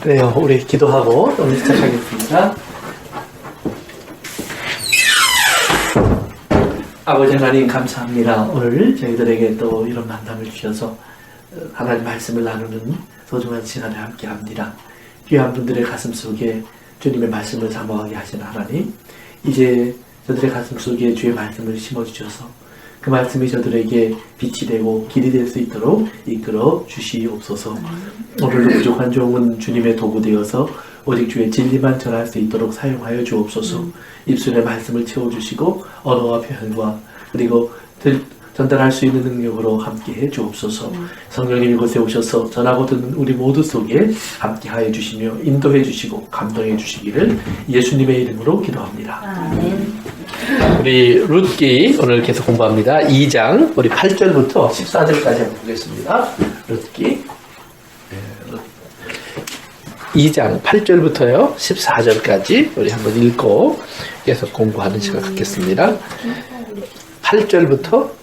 그래요. 우리 기도하고 오늘 시작하겠습니다. 아버지 하나님 감사합니다. 오늘 저희들에게 또 이런 만남을 주셔서 하나님 말씀을 나누는 소중한 시간을 함께 합니다. 귀한 분들의 가슴 속에 주님의 말씀을 사모하게 하신 하나님, 이제 저들의 가슴 속에 주의 말씀을 심어주셔서 그 말씀이 저들에게 빛이 되고 길이 될 수 있도록 이끌어 주시옵소서. 오늘도 부족한 종은 주님의 도구 되어서 오직 주의 진리만 전할 수 있도록 사용하여 주옵소서. 입술의 말씀을 채워주시고 언어와 표현과 그리고 전달할 수 있는 능력으로 함께해 주옵소서. 성령님 이곳에 오셔서 전하고 듣는 우리 모두 속에 함께하여 주시며 인도해 주시고 감동해 주시기를 예수님의 이름으로 기도합니다. 아멘. 우리 룻기 오늘 계속 공부합니다. 2장 우리 8절부터 14절까지 한번 보겠습니다. 룻기 2장 8절부터요 14절까지 우리 한번 읽고 계속 공부하는 시간 갖겠습니다. 8절부터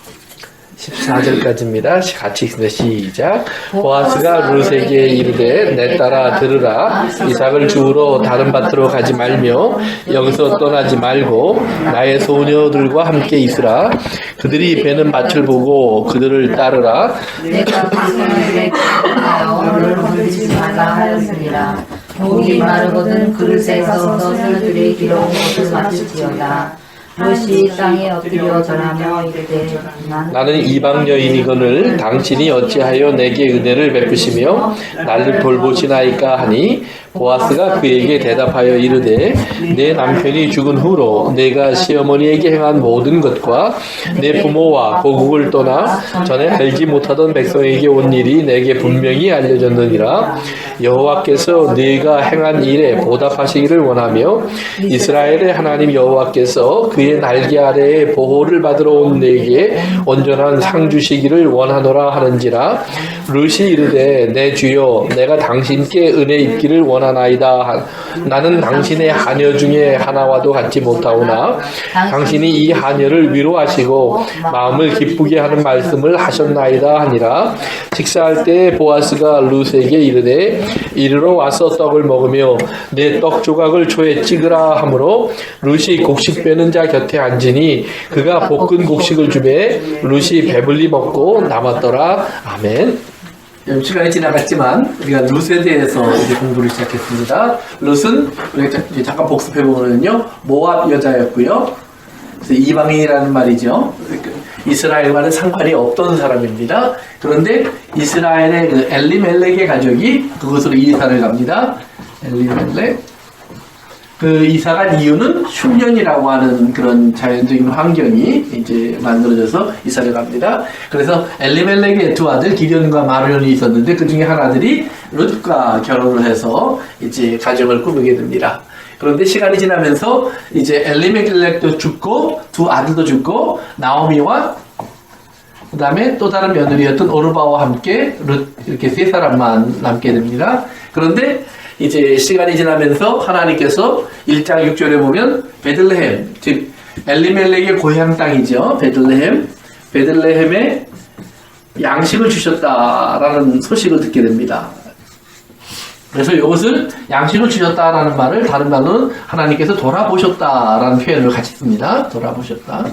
14절까지입니다. 같이 읽습니다. 시작. 보아스가 룻에게 이르되 내 딸아 들으라. 이삭을 주우러 다른 밭으로 가지 말며 여기서 떠나지 말고 나의 소녀들과 함께 있으라. 그들이 베는 밭을 보고 그들을 따르라. 내가 그 소녀들에게 하여 너를 건드리지 말라 하였습니다. 목이 마르거든 그릇에서 소녀들이 길어온 것을 마실지어다. 롯이 땅에 엎드려 절하며 이르되 나는 이방 여인이거늘 당신이 어찌하여 내게 은혜를 베푸시며 나를 돌보시나이까 하니 보아스가 그에게 대답하여 이르되 내 남편이 죽은 후로 내가 시어머니에게 행한 모든 것과 내 부모와 고국을 떠나 전에 알지 못하던 백성에게 온 일이 내게 분명히 알려졌느니라. 여호와께서 네가 행한 일에 보답하시기를 원하며 이스라엘의 하나님 여호와께서 그의 날개 아래에 보호를 받으러 온 내게 온전한 상 주시기를 원하노라 하는지라. 룻이 이르되 내 주여 내가 당신께 은혜 입기를 원하나이다. 나는 당신의 하녀 중에 하나와도 같지 못하오나 당신이 이 하녀를 위로하시고 마음을 기쁘게 하는 말씀을 하셨나이다 하니라. 식사할 때 보아스가 룻에게 이르되 이리로 와서 떡을 먹으며 내 떡 조각을 초에 찍으라 하므로 룻이 곡식 빼는 자 곁에 앉으니 그가 볶은 곡식을 주매 룻이 배불리 먹고 남았더라. 아멘. 시간이 지나갔지만 우리가 룻에 대해서 이제 공부를 시작했습니다. 룻은 우리가 잠깐 복습해 보면요 모압 여자였고요. 그래서 이방인이라는 말이죠. 이스라엘과는 상관이 없던 사람입니다. 그런데 이스라엘의 그 엘리멜렉의 가족이 그곳으로 이사를 갑니다. 엘리멜렉. 그 이사 간 이유는 흉년이라고 하는 그런 자연적인 환경이 이제 만들어져서 이사를 갑니다. 그래서 엘리멜렉의 두 아들 기련과 마르온이 있었는데 그 중에 한 아들이 룻과 결혼을 해서 이제 가정을 꾸미게 됩니다. 그런데 시간이 지나면서 이제 엘리멜렉도 죽고 두 아들도 죽고 나오미와 그 다음에 또 다른 며느리였던 오르바와 함께 룻 이렇게 세 사람만 남게 됩니다. 그런데 이제 시간이 지나면서 하나님께서 1장 6절에 보면 베들레헴, 즉 엘리멜렉의 고향 땅이죠. 베들레헴에 양식을 주셨다라는 소식을 듣게 됩니다. 그래서 이것을 양식을 주셨다라는 말을 다른 말로는 하나님께서 돌아보셨다라는 표현을 같이 씁니다. 돌아보셨다.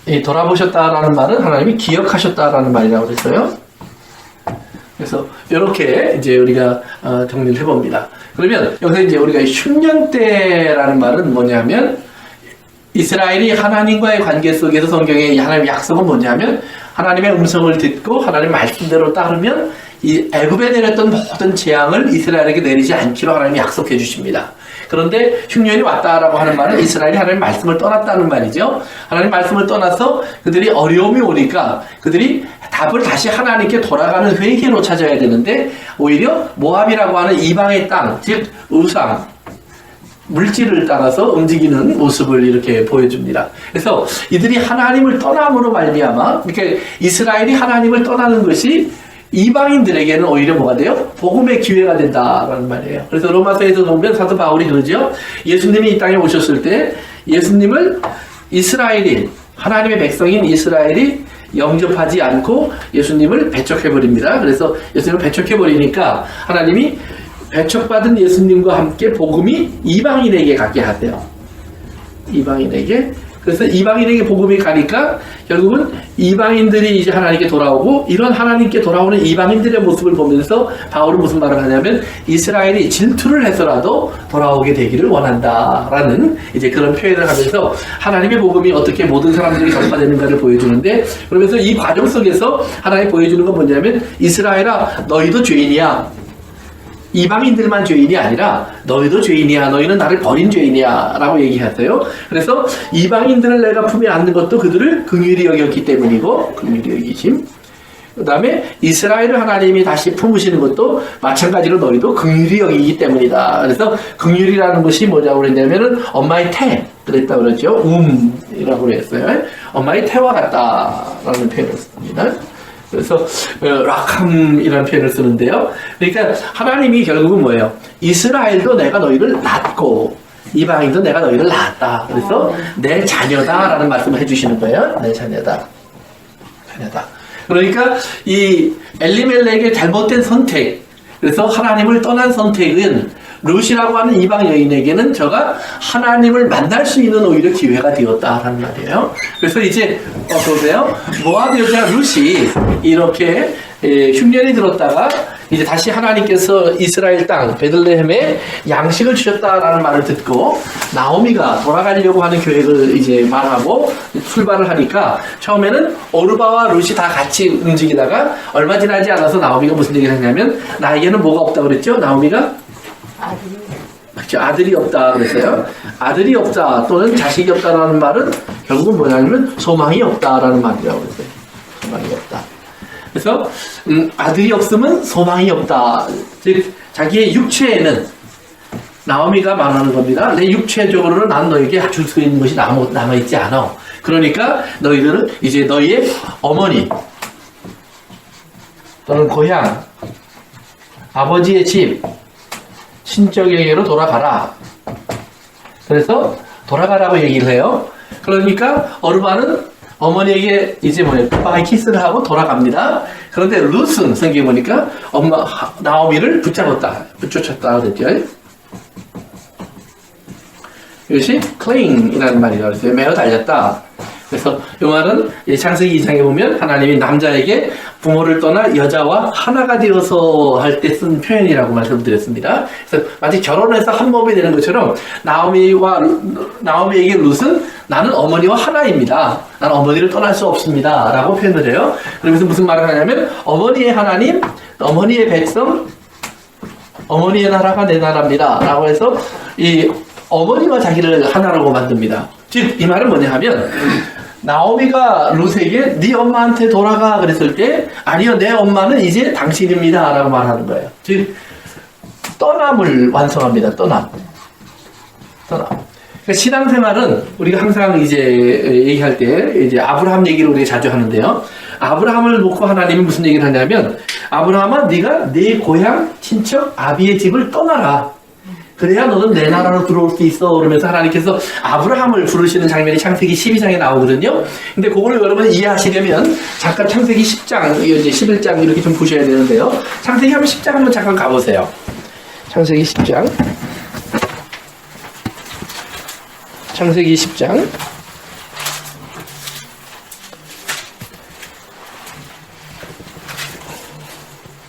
이 돌아보셨다라는 말은 하나님이 기억하셨다라는 말이라고 그랬어요. 그래서 이렇게 이제 우리가 정리를 해봅니다. 그러면 여기서 이제 우리가 흉년 때라는 말은 뭐냐면 이스라엘이 하나님과의 관계 속에서 성경의 하나님의 약속은 뭐냐면 하나님의 음성을 듣고 하나님의 말씀대로 따르면 이 애굽에 내렸던 모든 재앙을 이스라엘에게 내리지 않기로 하나님이 약속해 주십니다. 그런데 흉년이 왔다라고 하는 말은 이스라엘이 하나님의 말씀을 떠났다는 말이죠. 하나님의 말씀을 떠나서 그들이 어려움이 오니까 그들이 답을 다시 하나님께 돌아가는 회개로 찾아야 되는데 오히려 모압이라고 하는 이방의 땅, 즉 우상, 물질을 따라서 움직이는 모습을 이렇게 보여줍니다. 그래서 이들이 하나님을 떠남으로 말미암아 이렇게 이스라엘이 하나님을 떠나는 것이 이방인들에게는 오히려 뭐가 돼요? 복음의 기회가 된다라는 말이에요. 그래서 로마서에서 보면 사도 바울이 그러죠. 예수님이 이 땅에 오셨을 때 예수님을 이스라엘이 하나님의 백성인 이스라엘이 영접하지 않고 예수님을 배척해버립니다. 그래서 예수님을 배척해버리니까 하나님이 배척받은 예수님과 함께 복음이 이방인에게 가게 하세요. 이방인에게. 그래서 이방인에게 복음이 가니까 결국은 이방인들이 이제 하나님께 돌아오고, 이런 하나님께 돌아오는 이방인들의 모습을 보면서 바울은 무슨 말을 하냐면 이스라엘이 질투를 해서라도 돌아오게 되기를 원한다라는 이제 그런 표현을 하면서 하나님의 복음이 어떻게 모든 사람들이 전파되는가를 보여주는데, 그러면서 이 과정 속에서 하나님 보여주는 건 뭐냐면 이스라엘아 너희도 죄인이야. 이방인들만 죄인이 아니라 너희도 죄인이야. 너희는 나를 버린 죄인이야 라고 얘기했어요. 그래서 이방인들을 내가 품에 안는 것도 그들을 긍휼히 여겼기 때문이고, 긍휼히 여기심. 그 다음에 이스라엘을 하나님이 다시 품으시는 것도 마찬가지로 너희도 긍휼히 여기기 때문이다. 그래서 긍휼이라는 것이 뭐냐고 그랬냐면은 엄마의 태 그랬다고 그랬죠. 이라고 그랬어요. 엄마의 태와 같다라는 표현을 씁니다. 그래서 라캄이라는 표현을 쓰는데요. 그러니까 하나님이 결국은 뭐예요? 이스라엘도 내가 너희를 낳고 이방인도 내가 너희를 낳았다. 그래서 내 자녀다라는 말씀을 해주시는 거예요. 내 자녀다. 자녀다. 그러니까 이 엘리멜렉의 잘못된 선택, 그래서 하나님을 떠난 선택은 룻이라고 하는 이방 여인에게는 저가 하나님을 만날 수 있는 오히려 기회가 되었다라는 말이에요. 그래서 이제 보세요. 모압 여자 룻이 이렇게 흉년이 들었다가 이제 다시 하나님께서 이스라엘 땅 베들레헴에 양식을 주셨다라는 말을 듣고 나오미가 돌아가려고 하는 계획을 이제 말하고 출발을 하니까 처음에는 오르바와 룻이 다 같이 움직이다가 얼마 지나지 않아서 나오미가 무슨 얘기를 했냐면 나에게는 뭐가 없다고 그랬죠? 나오미가 그렇죠. 아들이 없다 그랬어요. 아들이 없다 또는 자식이 없다라는 말은 결국은 뭐냐면 소망이 없다라는 말이라고 그랬어요. 소망이 없다. 그래서 아들이 없으면 소망이 없다. 즉 자기의 육체에는 나오미가 말하는 겁니다. 내 육체적으로는 난 너에게 줄 수 있는 것이 남아있지 않아. 그러니까 너희들은 이제 너희의 어머니 또는 고향, 아버지의 집, 친척에게로 돌아가라. 그래서 돌아가라고 얘기를 해요. 그러니까 어르바는 어머니에게 이제 뭐예요? 굿바이 키스를 하고 돌아갑니다. 그런데 룻은 성경에 보니까 엄마 나오미를 붙여쳤다 그랬죠. 이것이 클링이라는 말이라고 했어요. 매어 달렸다. 그래서 이 말은 창세기 2장에 보면 하나님이 남자에게 부모를 떠나 여자와 하나가 되어서 할 때 쓴 표현이라고 말씀드렸습니다. 그래서 마치 결혼해서 한 몸이 되는 것처럼 나오미에게 룻은 나는 어머니와 하나입니다. 나는 어머니를 떠날 수 없습니다. 라고 표현을 해요. 그러면서 무슨 말을 하냐면 어머니의 하나님, 어머니의 백성, 어머니의 나라가 내 나라입니다. 라고 해서 이 어머니와 자기를 하나라고 만듭니다. 즉 이 말은 뭐냐 하면 나오미가 룻에게 네 엄마한테 돌아가 그랬을 때 아니요 내 엄마는 이제 당신입니다 라고 말하는 거예요. 즉 떠남을 완성합니다. 떠남. 그러니까 신앙생활은 우리가 항상 이제 얘기할 때 이제 아브라함 얘기를 우리가 자주 하는데요. 아브라함을 놓고 하나님이 무슨 얘기를 하냐면 아브라함아 네가 네 고향 친척 아비의 집을 떠나라. 그래야 너는 내 나라로 들어올 수 있어. 그러면서 하나님께서 아브라함을 부르시는 장면이 창세기 12장에 나오거든요. 근데 그거를 여러분 이해하시려면 잠깐 창세기 10장, 이제 11장 이렇게 좀 보셔야 되는데요. 창세기 10장 한번 잠깐 가보세요. 창세기 10장. 창세기 10장.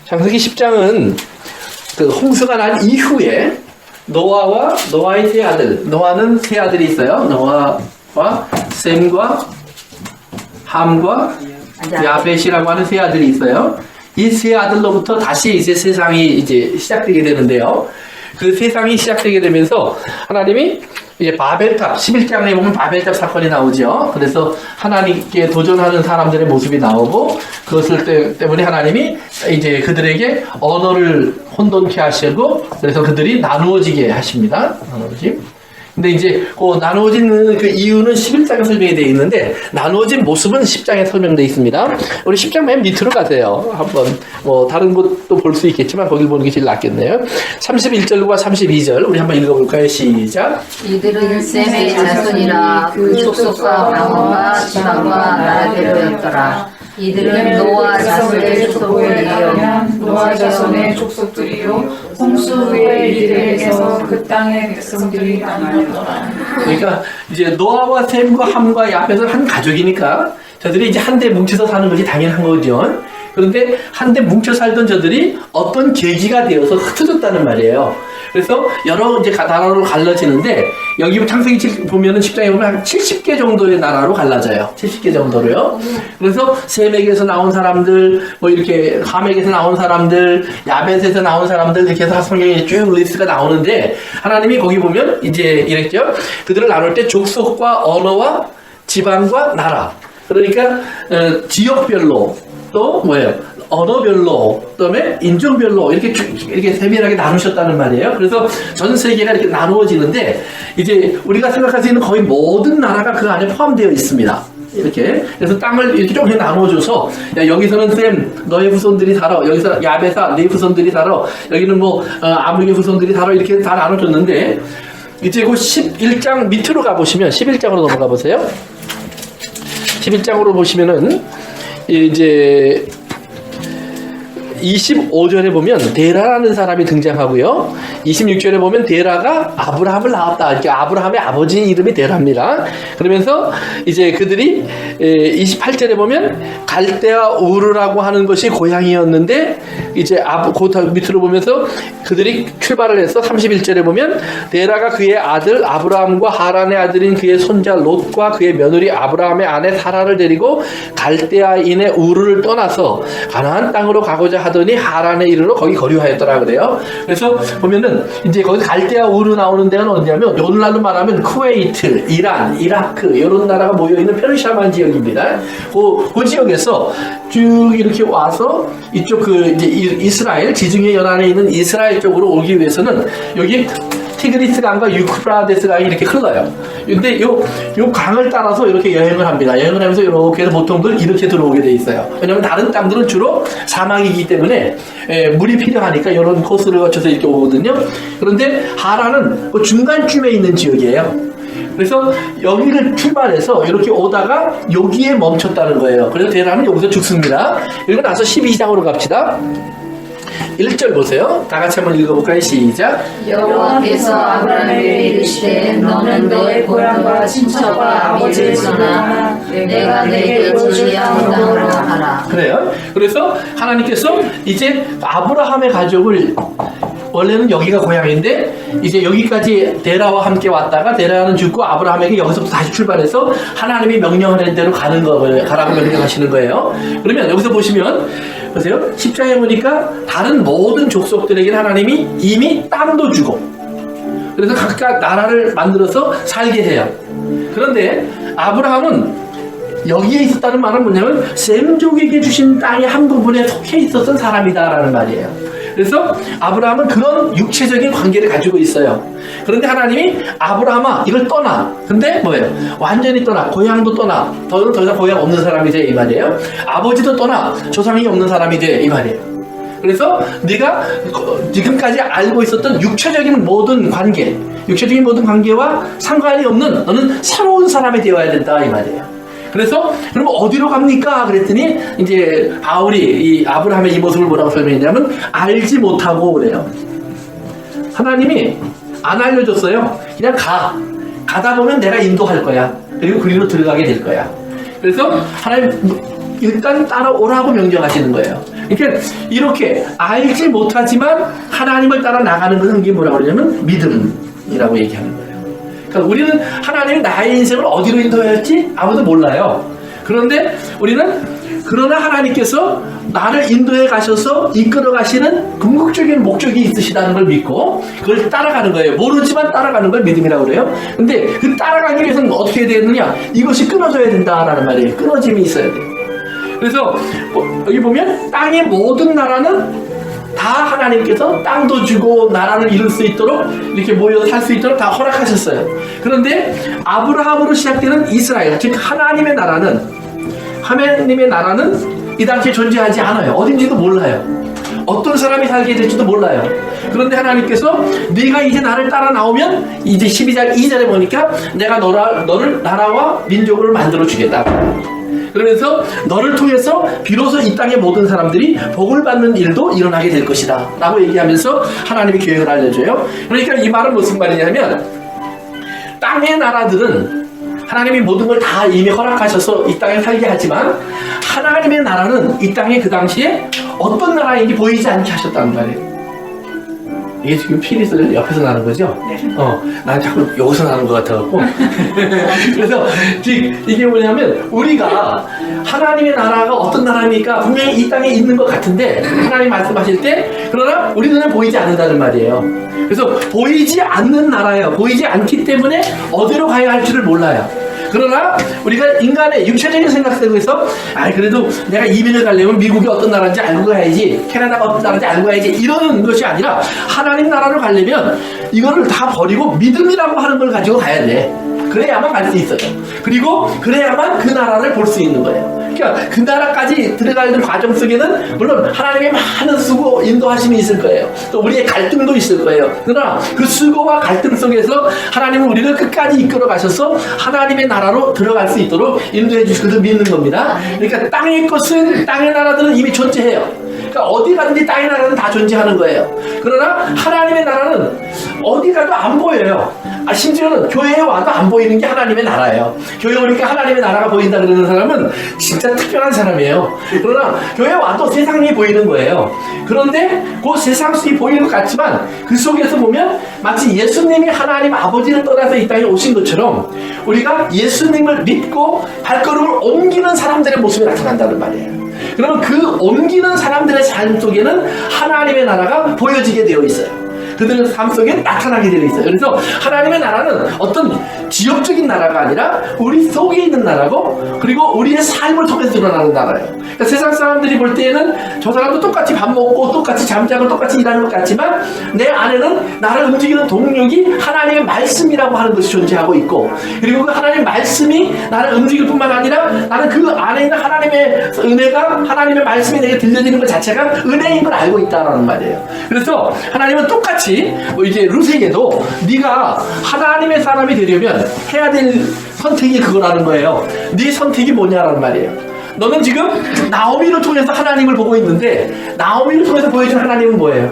창세기 10장은 그 홍수가 난 이후에 노아와 노아의 세 아들, 노아는 세 아들이 있어요. 노아와 셈과 함과 야벳이라고 하는 세 아들이 있어요. 이 세 아들로부터 다시 이제 세상이 이제 시작되게 되는데요. 그 세상이 시작되게 되면서 하나님이 이제 바벨탑 11장에 보면 바벨탑 사건이 나오죠. 그래서 하나님께 도전하는 사람들의 모습이 나오고 그것을 때문에 하나님이 이제 그들에게 언어를 혼돈케 하시고 그래서 그들이 나누어지게 하십니다. 나누어짐. 근데 이제 그 나누어진 그 이유는 11장에 설명이 되어 있는데 나누어진 모습은 10장에 설명되어 있습니다. 우리 10장 맨 밑으로 가세요. 한번 뭐 다른 곳도 볼 수 있겠지만 거기 보는 게 제일 낫겠네요. 31절과 32절 우리 한번 읽어볼까요? 시작. 이들은 셈의 자손이라 그 족속과 방언과 지방과 나라대로였더라. 이들은 노아 자손의 족속들이요 노아 자손의 족속들이요 홍수 후에 이들에게서 그 땅의 백성들이 당하였더라. 그러니까 이제 노아와 셈과 함과 야벳은 한 가족이니까 저들이 이제 한데 뭉쳐서 사는 것이 당연한 거죠. 그런데 한데 뭉쳐 살던 저들이 어떤 계기가 되어서 흩어졌다는 말이에요. 그래서 여러 이제 나라로 갈라지는데 여기 창세기 보면은 10장에 보면 한 70개 정도의 나라로 갈라져요. 70개 정도로요. 그래서 셈에게서 나온 사람들, 뭐 이렇게 함에게서 나온 사람들, 야벳에서 나온 사람들 이렇게 해서 성경에 쭉 리스트가 나오는데 하나님이 거기 보면 이제 이랬죠. 그들을 나눌 때 족속과 언어와 지방과 나라. 그러니까 지역별로 또 뭐예요? 언어별로, 그다음에 인종별로 이렇게 세밀하게 나누셨다는 말이에요. 그래서 전 세계가 이렇게 나누어지는데 이제 우리가 생각할 수 있는 거의 모든 나라가 그 안에 포함되어 있습니다. 이렇게 그래서 땅을 이렇게 조금 나누어줘서 야, 여기서는 셈 너의 후손들이 살아, 여기서 야베사 네 후손들이 살아, 여기는 뭐 아므리의 후손들이 살아, 이렇게 다 나눠줬는데 이제 그 11장 밑으로 가보시면 11장으로 넘어가 보세요. 11장으로 보시면은 이제 25절에 보면 데라라는 사람이 등장하고요. 26절에 보면 데라가 아브라함을 낳았다. 이렇게 아브라함의 아버지 이름이 데라입니다. 그러면서 이제 그들이 28절에 보면 갈대아 우르라고 하는 것이 고향이었는데 이제 그 밑으로 보면서 그들이 출발을 해서 31절에 보면 데라가 그의 아들 아브라함과 하란의 아들인 그의 손자 롯과 그의 며느리 아브라함의 아내 사라를 데리고 갈대아인의 우르를 떠나서 가나안 땅으로 가고자 하더니 하란에 이르러 거기 거류하였더라 그래요. 그래서 보면은 이제 거기 갈대아 우르 나오는 데는 어디냐면 오늘날로 말하면 쿠웨이트, 이란, 이라크 이런 나라가 모여 있는 페르시아만 지역입니다. 그 지역에서 쭉 이렇게 와서 이쪽 그 이제 이스라엘 지중해 연안에 있는 이스라엘 쪽으로 오기 위해서는 여기 티그리스 강과 유프라데스 강이 이렇게 흘러요. 근데 요 강을 따라서 이렇게 여행을 합니다. 여행을 하면서 이렇게 해서 보통들 이렇게 들어오게 돼 있어요. 왜냐면 다른 땅들은 주로 사막이기 때문에 물이 필요하니까 이런 코스를 거쳐서 이렇게 오거든요. 그런데 하란은 그 중간쯤에 있는 지역이에요. 그래서 여기를 출발해서 이렇게 오다가 여기에 멈췄다는 거예요. 그래서 데라는 여기서 죽습니다. 그리고 나서 12장으로 갑시다. 1절 보세요. 다 같이 한번 읽어볼까요? 시작. 여호와께서 아브라함에게 이르시되 너는 너의 고향과 친척과 아버지를 떠나 내가 내게 지시하는 땅으로 가라. 그래요. 그래서 하나님께서 이제 아브라함의 가족을 원래는 여기가 고향인데 이제 여기까지 데라와 함께 왔다가 데라는 죽고 아브라함에게 여기서부터 다시 출발해서 하나님이 명령하는 대로 가라고 명령하시는 거예요. 그러면 여기서 보시면 보세요. 10장에 보니까 다른 모든 족속들에게는 하나님이 이미 땅도 주고 그래서 각각 나라를 만들어서 살게 해요. 그런데 아브라함은 여기에 있었다는 말은 뭐냐면 셈족에게 주신 땅의 한 부분에 속해 있었던 사람이다라는 말이에요. 그래서 아브라함은 그런 육체적인 관계를 가지고 있어요. 그런데 하나님이 아브라함아 이걸 떠나. 근데 뭐예요? 완전히 떠나. 고향도 떠나. 더 이상 고향 없는 사람이 돼 이 말이에요. 아버지도 떠나. 조상이 없는 사람이 돼 이 말이에요. 그래서 네가 지금까지 알고 있었던 육체적인 모든 관계와 상관이 없는 너는 새로운 사람이 되어야 된다 이 말이에요. 그래서 그럼 어디로 갑니까? 그랬더니 이제 바울이 이 아브라함의 이 모습을 뭐라고 설명했냐면 알지 못하고 그래요. 하나님이 안 알려줬어요. 그냥 가다 보면 내가 인도할 거야. 그리고 그리로 들어가게 될 거야. 그래서 하나님 일단 따라오라고 명령하시는 거예요. 그러니까 이렇게 알지 못하지만 하나님을 따라 나가는 것은 이게 뭐라고 그러냐면 믿음이라고 얘기하는 거예요. 그러니까 우리는 하나님이 나의 인생을 어디로 인도해야 할지 아무도 몰라요. 그런데 우리는 그러나 하나님께서 나를 인도해 가셔서 이끌어 가시는 궁극적인 목적이 있으시다는 걸 믿고 그걸 따라가는 거예요. 모르지만 따라가는 걸 믿음이라고 그래요. 근데 그 따라가기 위해서는 어떻게 해야 되느냐? 이것이 끊어져야 된다라는 말이에요. 끊어짐이 있어야 돼요. 그래서 여기 보면 땅의 모든 나라는 다 하나님께서 땅도 주고 나라를 이룰 수 있도록 이렇게 모여 살 수 있도록 다 허락하셨어요. 그런데 아브라함으로 시작되는 이스라엘, 즉 하나님의 나라는 이 당시에 존재하지 않아요. 어딘지도 몰라요. 어떤 사람이 살게 될지도 몰라요. 그런데 하나님께서 네가 이제 나를 따라 나오면 이제 12장 2절에 보니까 내가 너를 나라와 민족을 만들어 주겠다. 그러면서 너를 통해서 비로소 이 땅의 모든 사람들이 복을 받는 일도 일어나게 될 것이다 라고 얘기하면서 하나님이 계획을 알려줘요. 그러니까 이 말은 무슨 말이냐면, 땅의 나라들은 하나님이 모든 걸 다 이미 허락하셔서 이 땅에 살게 하지만, 하나님의 나라는 이 땅에 그 당시에 어떤 나라인지 보이지 않게 하셨다는 말이에요. 이게 지금 피리 소리가 옆에서 나는 거죠? 네. 난 자꾸 여기서 나는 것 같아갖고. 그래서 이게 뭐냐면, 우리가 하나님의 나라가 어떤 나라입니까? 분명히 이 땅에 있는 것 같은데, 하나님 말씀하실 때, 그러나 우리 눈에 보이지 않는다는 말이에요. 그래서 보이지 않는 나라예요. 보이지 않기 때문에 어디로 가야 할지를 몰라요. 그러나 우리가 인간의 육체적인 생각 속에서 그래도 내가 이민을 가려면 미국이 어떤 나라인지 알고 가야지, 캐나다가 어떤 나라인지 알고 가야지, 이러는 것이 아니라 하나님 나라로 가려면 이거를 다 버리고 믿음이라고 하는 걸 가지고 가야 돼. 그래야만 갈 수 있어요. 그리고 그래야만 그 나라를 볼 수 있는 거예요. 그러니까 그 나라까지 들어가는 과정 속에는 물론 하나님의 많은 수고, 인도하심이 있을 거예요. 또 우리의 갈등도 있을 거예요. 그러나 그 수고와 갈등 속에서 하나님은 우리를 끝까지 이끌어 가셔서 하나님의 나라로 들어갈 수 있도록 인도해 주시고 믿는 겁니다. 그러니까 땅의 것은, 땅의 나라들은 이미 존재해요. 그러니까 어디 가든지 땅의 나라는 다 존재하는 거예요. 그러나 하나님의 나라는 어디 가도 안 보여요. 심지어는 교회에 와도 안 보이는 게 하나님의 나라예요. 교회 오니까 하나님의 나라가 보인다 그러는 사람은 진짜 특별한 사람이에요. 그러나 교회 와도 세상이 보이는 거예요. 그런데 그 세상이 보이는 것 같지만 그 속에서 보면 마치 예수님이 하나님 아버지를 떠나서 이 땅에 오신 것처럼 우리가 예수님을 믿고 발걸음을 옮기는 사람들의 모습이 나타난다는 말이에요. 그러면 그 옮기는 사람들의 삶 속에는 하나님의 나라가 보여지게 되어 있어요. 그들의 삶 속에 나타나게 되어 있어요. 그래서 하나님의 나라는 어떤 지역적인 나라가 아니라 우리 속에 있는 나라고, 그리고 우리의 삶을 통해서 드러나는 나라예요. 그러니까 세상 사람들이 볼 때에는 저 사람도 똑같이 밥 먹고 똑같이 잠자고 똑같이 일하는 것 같지만 내 안에는 나를 움직이는 동력이 하나님의 말씀이라고 하는 것이 존재하고 있고, 그리고 그 하나님의 말씀이 나를 움직일 뿐만 아니라 나는 그 안에 있는 하나님의 은혜가, 하나님의 말씀이 내게 들려지는 것 자체가 은혜인 걸 알고 있다는 말이에요. 그래서 하나님은 똑같이 이제 룻에게도 네가 하나님의 사람이 되려면 해야 될 선택이 그거라는 거예요. 네 선택이 뭐냐라는 말이에요. 너는 지금 나오미를 통해서 하나님을 보고 있는데, 나오미를 통해서 보여준 하나님은 뭐예요?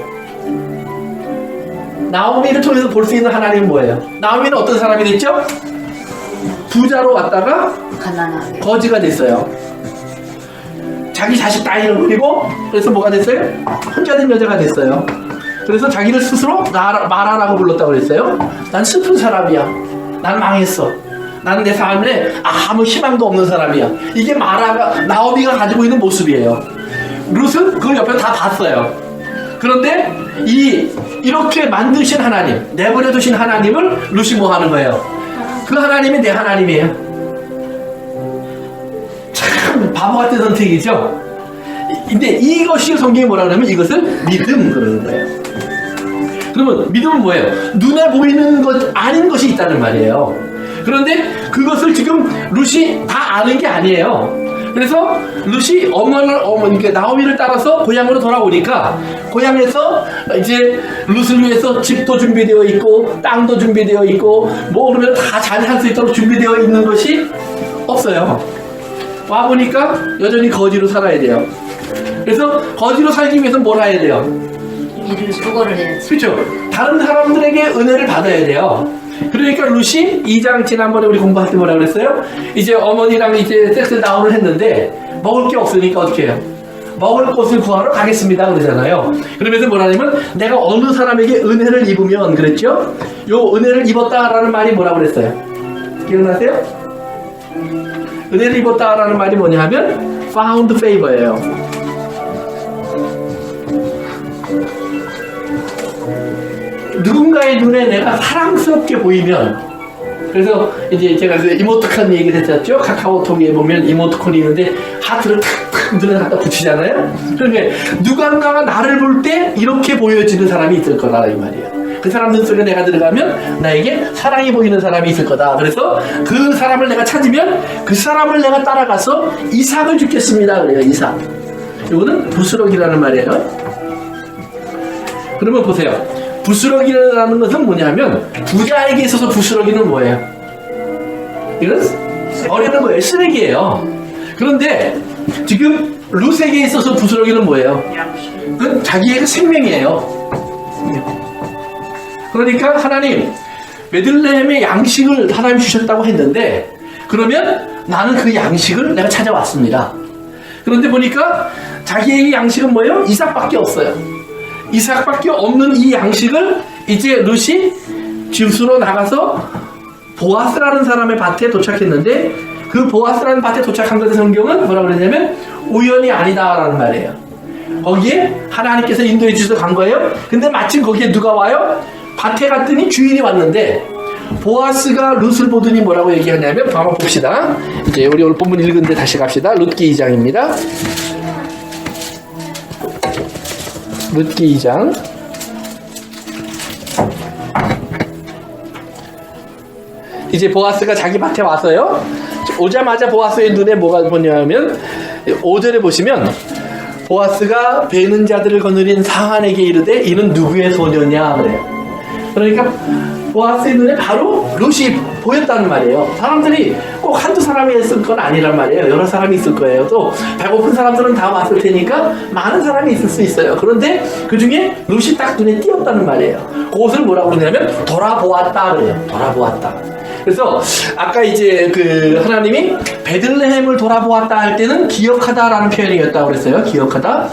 나오미를 통해서 볼 수 있는 하나님은 뭐예요? 나오미는 어떤 사람이 됐죠? 부자로 왔다가 가난하게 거지가 됐어요. 자기 자식 다 잃어버리고, 그래서 뭐가 됐어요? 혼자 된 여자가 됐어요. 그래서 자기를 스스로 마라라고 불렀다고 그랬어요. 난 슬픈 사람이야. 난 망했어. 나는 내 삶에 아무 희망도 없는 사람이야. 이게 나오미가 가지고 있는 모습이에요. 룻은 그 옆에 다 봤어요. 그런데 이렇게 만드신 하나님, 내버려 두신 하나님을 룻이 뭐 하는 거예요? 그 하나님이 내 하나님이에요. 참 바보 같은 선택이죠. 근데 이것이 성경이 뭐라 그러면 이것을 믿음 그러는 거예요. 그러면 믿음은 뭐예요? 눈에 보이는 것 아닌 것이 있다는 말이에요. 그런데 그것을 지금 룻이 다 아는 게 아니에요. 그래서 룻이 그러니까 나오미를 따라서 고향으로 돌아오니까 고향에서 이제 룻을 위해서 집도 준비되어 있고 땅도 준비되어 있고 뭐 그러면 다 잘 살 수 있도록 준비되어 있는 것이 없어요. 와 보니까 여전히 거지로 살아야 돼요. 그래서 거지로 살기 위해서 뭘 해야 돼요? 일을 수고를 해야지. 그렇죠. 다른 사람들에게 은혜를 받아야 돼요. 그러니까 룻이 2장 지난번에 우리 공부할 때 뭐라 그랬어요? 이제 어머니랑 이제 섹스다운을 했는데 먹을 게 없으니까 어떻게 해요? 먹을 곳을 구하러 가겠습니다 그러잖아요. 그러면서 뭐라냐면 내가 어느 사람에게 은혜를 입으면 그랬죠? 요 은혜를 입었다라는 말이 뭐라 그랬어요? 기억나세요? 은혜를 입었다라는 말이 뭐냐 하면 found favor예요. 누군가의 눈에 내가 사랑스럽게 보이면, 그래서 이제 제가 이모티콘 얘기를 했었죠. 카카오톡에 보면 이모티콘이 있는데 하트를 탁탁 눈에 갖다 붙이잖아요. 그러니까 누군가가 나를 볼 때 이렇게 보여지는 사람이 있을 거다 이 말이에요. 그 사람 눈 속에 내가 들어가면 나에게 사랑이 보이는 사람이 있을 거다. 그래서 그 사람을 내가 찾으면 그 사람을 내가 따라가서 이삭을 주겠습니다. 그래요. 이삭. 이거는 부스럭이라는 말이에요. 그러면 보세요. 부스러기라는 것은 뭐냐면 부자에게 있어서 부스러기는 뭐예요? 이건 버리는 거예요. 쓰레기예요. 그런데 지금 룻에게 있어서 부스러기는 뭐예요? 그건 자기의 생명이에요. 그러니까 하나님 베들레헴의 양식을 하나님 주셨다고 했는데 그러면 나는 그 양식을 내가 찾아왔습니다. 그런데 보니까 자기의 양식은 뭐예요? 이삭밖에 없어요. 이삭밖에 없는 이 양식을 이제 룻이 집수로 나가서 보아스라는 사람의 밭에 도착했는데 그 보아스라는 밭에 도착한 것의 성경은 뭐라고 그러냐면 우연이 아니다라는 말이에요. 거기에 하나님께서 인도해 주셔서 간 거예요. 근데 마침 거기에 누가 와요? 밭에 갔더니 주인이 왔는데 보아스가 룻을 보더니 뭐라고 얘기하냐면 한번 봅시다. 이제 우리 오늘 본문 읽은데 다시 갑시다. 룻기 2장입니다. 룻기 2장 이제 보아스가 자기 밭에 와서요. 오자마자 보아스의 눈에 뭐가 보냐면 5절에 보시면 보아스가 베는 자들을 거느린 상한에게 이르되 이는 누구의 소녀냐 그래요. 그러니까 보아스의 눈에 바로 룻이 보였다는 말이에요. 사람들이 꼭 한두 사람이 있을 건 아니란 말이에요. 여러 사람이 있을 거예요. 또 배고픈 사람들은 다 왔을 테니까 많은 사람이 있을 수 있어요. 그런데 그 중에 룻이 딱 눈에 띄었다는 말이에요. 그것을 뭐라고 그러냐면 돌아보았다 그래요. 돌아보았다. 그래서 아까 이제 그 하나님이 베들레헴을 돌아보았다 할 때는 기억하다라는 표현이었다고 그랬어요. 기억하다.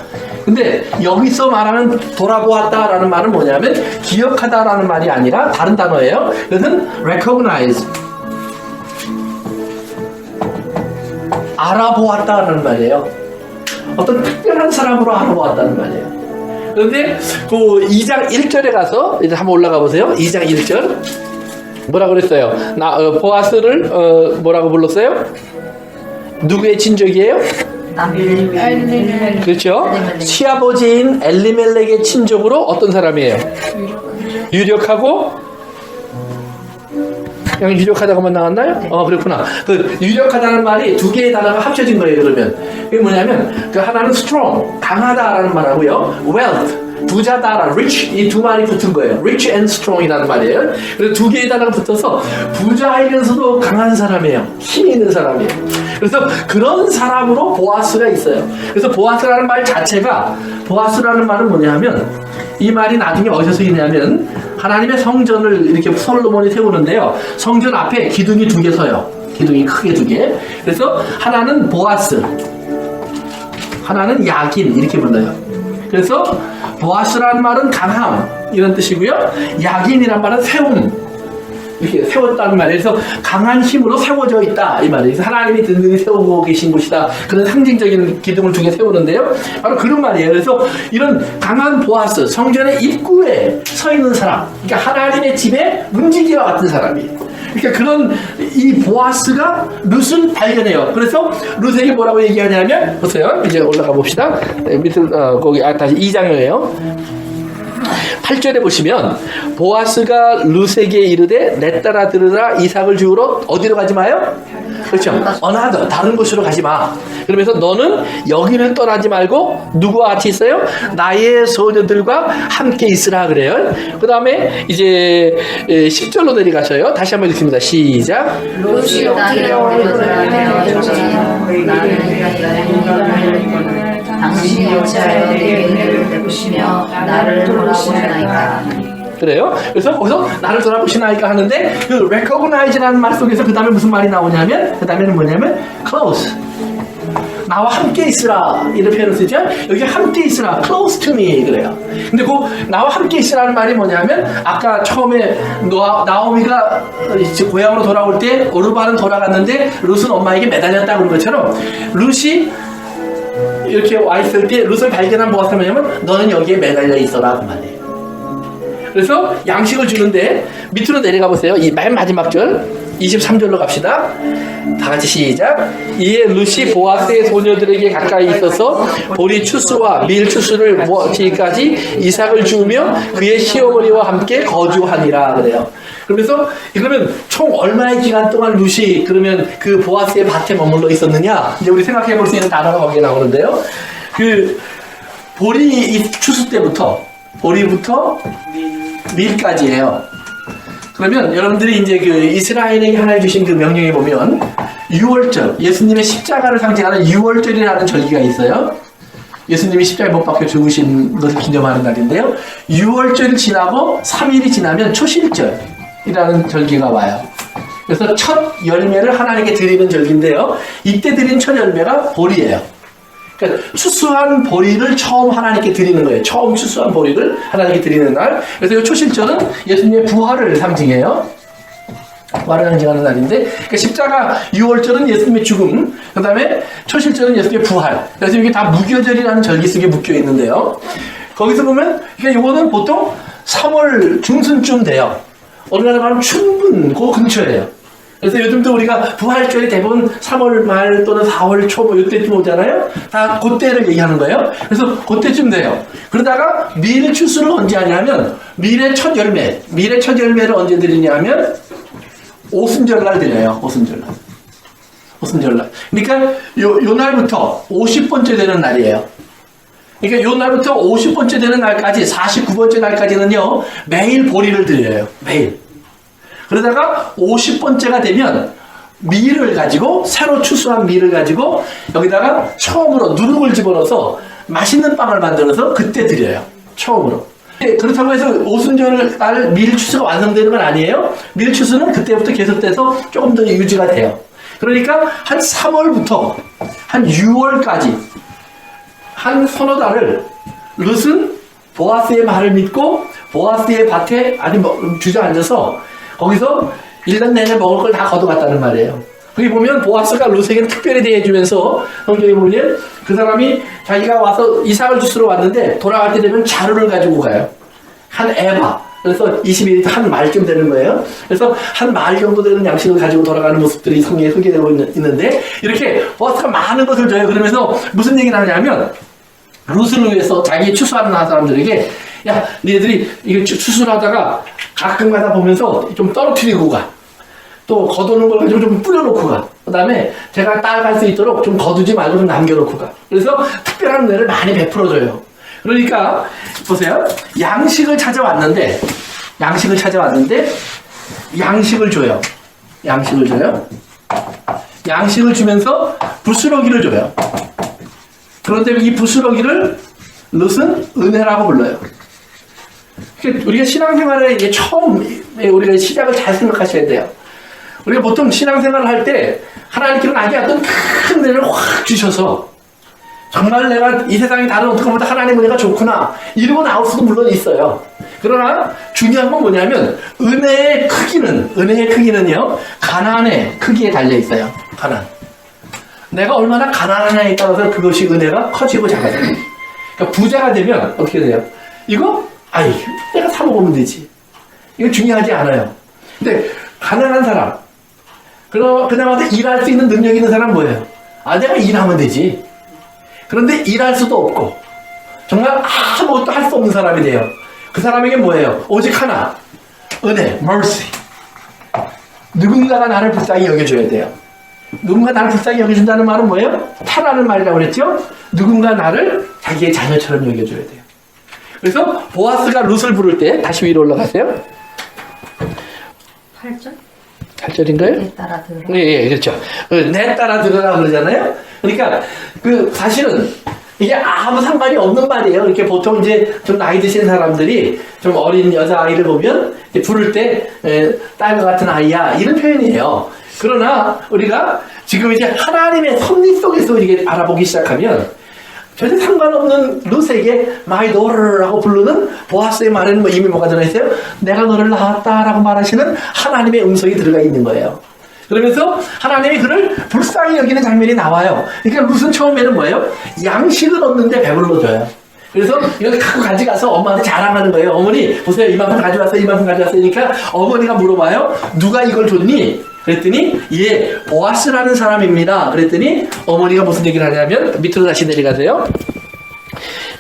근데 여기서 말하는 돌아보았다라는 말은 뭐냐면 기억하다라는 말이 아니라 다른 단어예요. 그것은 recognize. 알아보았다라는 말이에요. 어떤 특별한 사람으로 알아보았다는 말이에요. 그런데 그 2장 1절에 가서 이제 한번 올라가 보세요. 2장 1절. 뭐라고 그랬어요? 보아스를 뭐라고 불렀어요? 누구의 친족이에요? 그렇죠? 시아버지인 엘리멜렉의 친족으로 어떤 사람이에요? 유력하고 그냥 유력하다고만 나왔나요? 그렇구나. 그 유력하다는 말이 두 개의 단어가 합쳐진 거예요. 그러면 그게 뭐냐면 그 하나는 strong 강하다라는 말하고요, wealth 부자다라, rich 이 두 말이 붙은 거예요. rich and strong이라는 말이에요. 그래서 두 개의 단어가 붙어서 부자이면서도 강한 사람이에요. 힘이 있는 사람이에요. 그래서 그런 사람으로 보아스가 있어요. 그래서 보아스라는 말 자체가 보아스라는 말은 뭐냐면 이 말이 나중에 어디서 쓰이냐면 하나님의 성전을 이렇게 솔로몬이 세우는데요. 성전 앞에 기둥이 두 개 서요. 기둥이 크게 두 개. 그래서 하나는 보아스, 하나는 야긴 이렇게 불러요. 그래서 보아스라는 말은 강함 이런 뜻이고요. 야긴이란 말은 세움, 이렇게 세웠다는 말이에요. 그래서 강한 힘으로 세워져 있다 이 말이에요. 그래서 하나님이 든든히 세우고 계신 곳이다. 그런 상징적인 기둥을 두 개 세우는데요. 바로 그런 말이에요. 그래서 이런 강한 보아스, 성전의 입구에 서 있는 사람, 그러니까 하나님의 집의 문지기와 같은 사람이에요. 그러니까 그런 이 보아스가 룻을 발견해요. 그래서 룻에게 뭐라고 얘기하냐면 보세요. 이제 올라가 봅시다. 밑으로 거기 다시 2장이에요. 8절에 보시면 보아스가 룻에게 이르되 내 딸아 들으라 이삭을 주우러 어디로 가지 마요? 그렇죠. 어나더 다른 곳으로 가지 마. 그러면서 너는 여기를 떠나지 말고 누구와 같이 있어요? 나의 소녀들과 함께 있으라 그래요. 그 다음에 이제 10절로 내려가셔요. 다시 한번 읽습니다. 시작. 룻이 땅에 들어가며 나는 당신이 어찌하여 내 은혜를 베푸시며 나를 돌아보시나이까. 그래요. 그래서 거기서 나를 돌아보시나이까 하는데 그 recognize라는 말 속에서 그 다음에 무슨 말이 나오냐면 그 다음에는 뭐냐면 close. 나와 함께 있으라 이런 표현을 쓰죠. 여기 함께 있으라 close to me 그래요. 근데 그 나와 함께 있으라는 말이 뭐냐면 아까 처음에 나오미가 고향으로 돌아올 때 오르바는 돌아갔는데 룻은 엄마에게 매달렸다 그런 것처럼 룻이 이렇게 와 있을 때 룻을 발견한 보아스가 뭐냐면 너는 여기에 매달려 있어라 그 말이에요. 그래서 양식을 주는데 밑으로 내려가 보세요. 이 맨 마지막 절 23절로 갑시다. 다 같이 시작. 이에 룻이 보아스의 소녀들에게 가까이 있어서 보리 추수와 밀 추수를 모지기까지 이삭을 주우며 그의 시어머니와 함께 거주하니라 그래요. 그러면서 그러면 총 얼마의 기간 동안 룻이 그러면 그 보아스의 밭에 머물러 있었느냐? 이제 우리 생각해 볼 수 있는 단어가 거기에 나오는데요. 그 보리 추수 때부터 보리부터 밀까지예요. 그러면 여러분들이 이제 그 이스라엘에게 하나님 주신 그 명령에 보면 유월절, 예수님의 십자가를 상징하는 유월절이라는 절기가 있어요. 예수님이 십자가에 못 박혀 죽으신 것을 기념하는 날인데요. 유월절이 지나고 3일이 지나면 초실절이라는 절기가 와요. 그래서 첫 열매를 하나님께 드리는 절기인데요. 이때 드린 첫 열매가 보리예요. 그러니까 추수한 보리를 처음 하나님께 드리는 거예요. 처음 추수한 보리를 하나님께 드리는 날. 그래서 이 초실절은 예수님의 부활을 상징해요. 부활을 상징하는 날인데, 그러니까 십자가 유월절은 예수님의 죽음, 그 다음에 초실절은 예수님의 부활. 그래서 이게 다 무교절이라는 절기 속에 묶여 있는데요. 거기서 보면, 그러니까 이거는 보통 3월 중순쯤 돼요. 어느 날 가면 춘분, 그 근처예요. 그래서 요즘도 우리가 부활절이 대부분 3월 말 또는 4월 초 뭐 이때쯤 오잖아요. 다 그때를 얘기하는 거예요. 그래서 그때쯤 돼요. 그러다가 밀 추수를 언제 하냐면 밀의 첫 열매를 언제 드리냐면 오순절날 드려요. 오순절날. 그러니까 요 날부터 50번째 되는 날이에요. 그러니까 요 날부터 50번째 되는 날까지 49번째 날까지는요. 매일 보리를 드려요. 매일. 그러다가 50번째가 되면 밀을 가지고 새로 추수한 밀을 가지고 여기다가 처음으로 누룩을 집어넣어서 맛있는 빵을 만들어서 그때 드려요. 처음으로. 그렇다고 해서 오순절 날 밀 추수가 완성되는 건 아니에요. 밀 추수는 그때부터 계속돼서 조금 더 유지가 돼요. 그러니까 한 3월부터 한 6월까지 한 서너 달을 룻은 보아스의 말을 믿고 보아스의 밭에 주저앉아서 거기서 1년 내내 먹을 걸 다 걷어갔다는 말이에요. 거기 보면 보아스가 룻에게는 특별히 대해주면서 성경에 보면 그 사람이 자기가 와서 이삭을 주스러 왔는데 돌아갈 때 되면 자루를 가지고 가요. 한 에바. 그래서 21리터 한 말쯤 되는 거예요. 그래서 한 말 정도 되는 양식을 가지고 돌아가는 모습들이 성경에 소개되고 있는데 이렇게 보아스가 많은 것을 줘요. 그러면서 무슨 얘기를 하냐면 룻을 위해서 자기 추수하는 사람들에게 야, 니네들이 이거 추수를 하다가 가끔 가다 보면서 좀 떨어뜨리고 가. 또 거두는 걸 가지고 좀 뿌려놓고 가. 그 다음에 제가 따라갈 수 있도록 좀 거두지 말고 좀 남겨놓고 가. 그래서 특별한 은혜를 많이 베풀어줘요. 그러니까 보세요. 양식을 찾아왔는데 양식을 줘요. 양식을 주면서 부스러기를 줘요. 그런데 이 부스러기를 룻은 은혜라고 불러요. 우리가 신앙생활에 이제 처음 우리가 시작을 잘 생각하셔야 돼요. 우리가 보통 신앙생활을 할 때 하나님께서 나에게 어떤 큰 은혜를 확 주셔서 정말 내가 이 세상에 다른 어떤 것보다 하나님의 은혜가 좋구나 이러고 나올 수도 물론 있어요. 그러나 중요한 건 뭐냐면 은혜의 크기는요 가난의 크기에 달려 있어요. 가난. 내가 얼마나 가난하냐에 따라서 그것이 은혜가 커지고 작아져요. 그러니까 부자가 되면 어떻게 돼요? 이거 내가 사 먹으면 되지. 이거 중요하지 않아요. 근데 가난한 사람, 그나마 일할 수 있는 능력 있는 사람 뭐예요? 내가 일하면 되지. 그런데 일할 수도 없고 정말 아무것도 할 수 없는 사람이 돼요. 그 사람에게 뭐예요? 오직 하나, 은혜, mercy. 누군가가 나를 불쌍히 여겨줘야 돼요. 누군가 나를 불쌍히 여겨준다는 말은 뭐예요? 타라는 말이라고 그랬죠? 누군가 나를 자기의 자녀처럼 여겨줘야 돼요. 그래서 보아스가 룻을 부를 때 다시 위로 올라가세요. 8절? 8절인가요? 내 따라 들어. 예, 그렇죠. 내 따라 들어라 그러잖아요. 그러니까 사실은 이게 아무 상관이 없는 말이에요. 이렇게 보통 이제 좀 나이 드신 사람들이 좀 어린 여자아이를 보면 부를 때 딸과 같은 아이야 이런 표현이에요. 그러나 우리가 지금 이제 하나님의 섭리 속에서 이렇게 바라보기 시작하면 전혀 상관없는 룻에게 my daughter라고 부르는 보아스의 말에는 이미 뭐가 들어있어요? 내가 너를 낳았다라고 말하시는 하나님의 음성이 들어가 있는 거예요. 그러면서 하나님이 그를 불쌍히 여기는 장면이 나와요. 그러니까 룻은 처음에는 뭐예요? 양식을 얻는데 배불러줘요. 그래서 이걸 갖고 가져가서 엄마한테 자랑하는 거예요. 어머니 보세요, 이만큼 가져왔어요. 그러니까 어머니가 물어봐요. 누가 이걸 줬니? 그랬더니 보아스라는 사람입니다. 그랬더니 어머니가 무슨 얘기를 하냐면 밑으로 다시 내려가세요.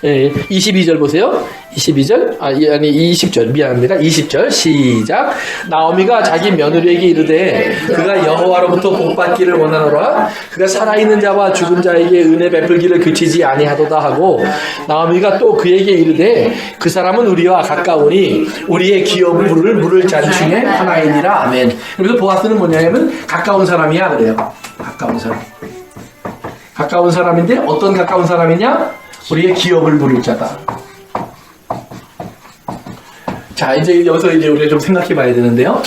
22절 보세요. 22절, 아니 20절, 미안합니다. 20절 시작. 나오미가 자기 며느리에게 이르되 그가 여호와로부터 복받기를 원하노라. 그가 살아있는 자와 죽은 자에게 은혜 베풀기를 그치지 아니하도다 하고, 나오미가 또 그에게 이르되 그 사람은 우리와 가까우니 우리의 기업을 물을 잔 중에 하나이니라. 아멘. 그래서 보아스는 뭐냐면 가까운 사람이야 그래요. 가까운 사람. 가까운 사람인데 어떤 가까운 사람이냐? 우리의 기업을 물을 자다. 자, 이제 여기서 이제 우리가 좀 생각해 봐야 되는데요.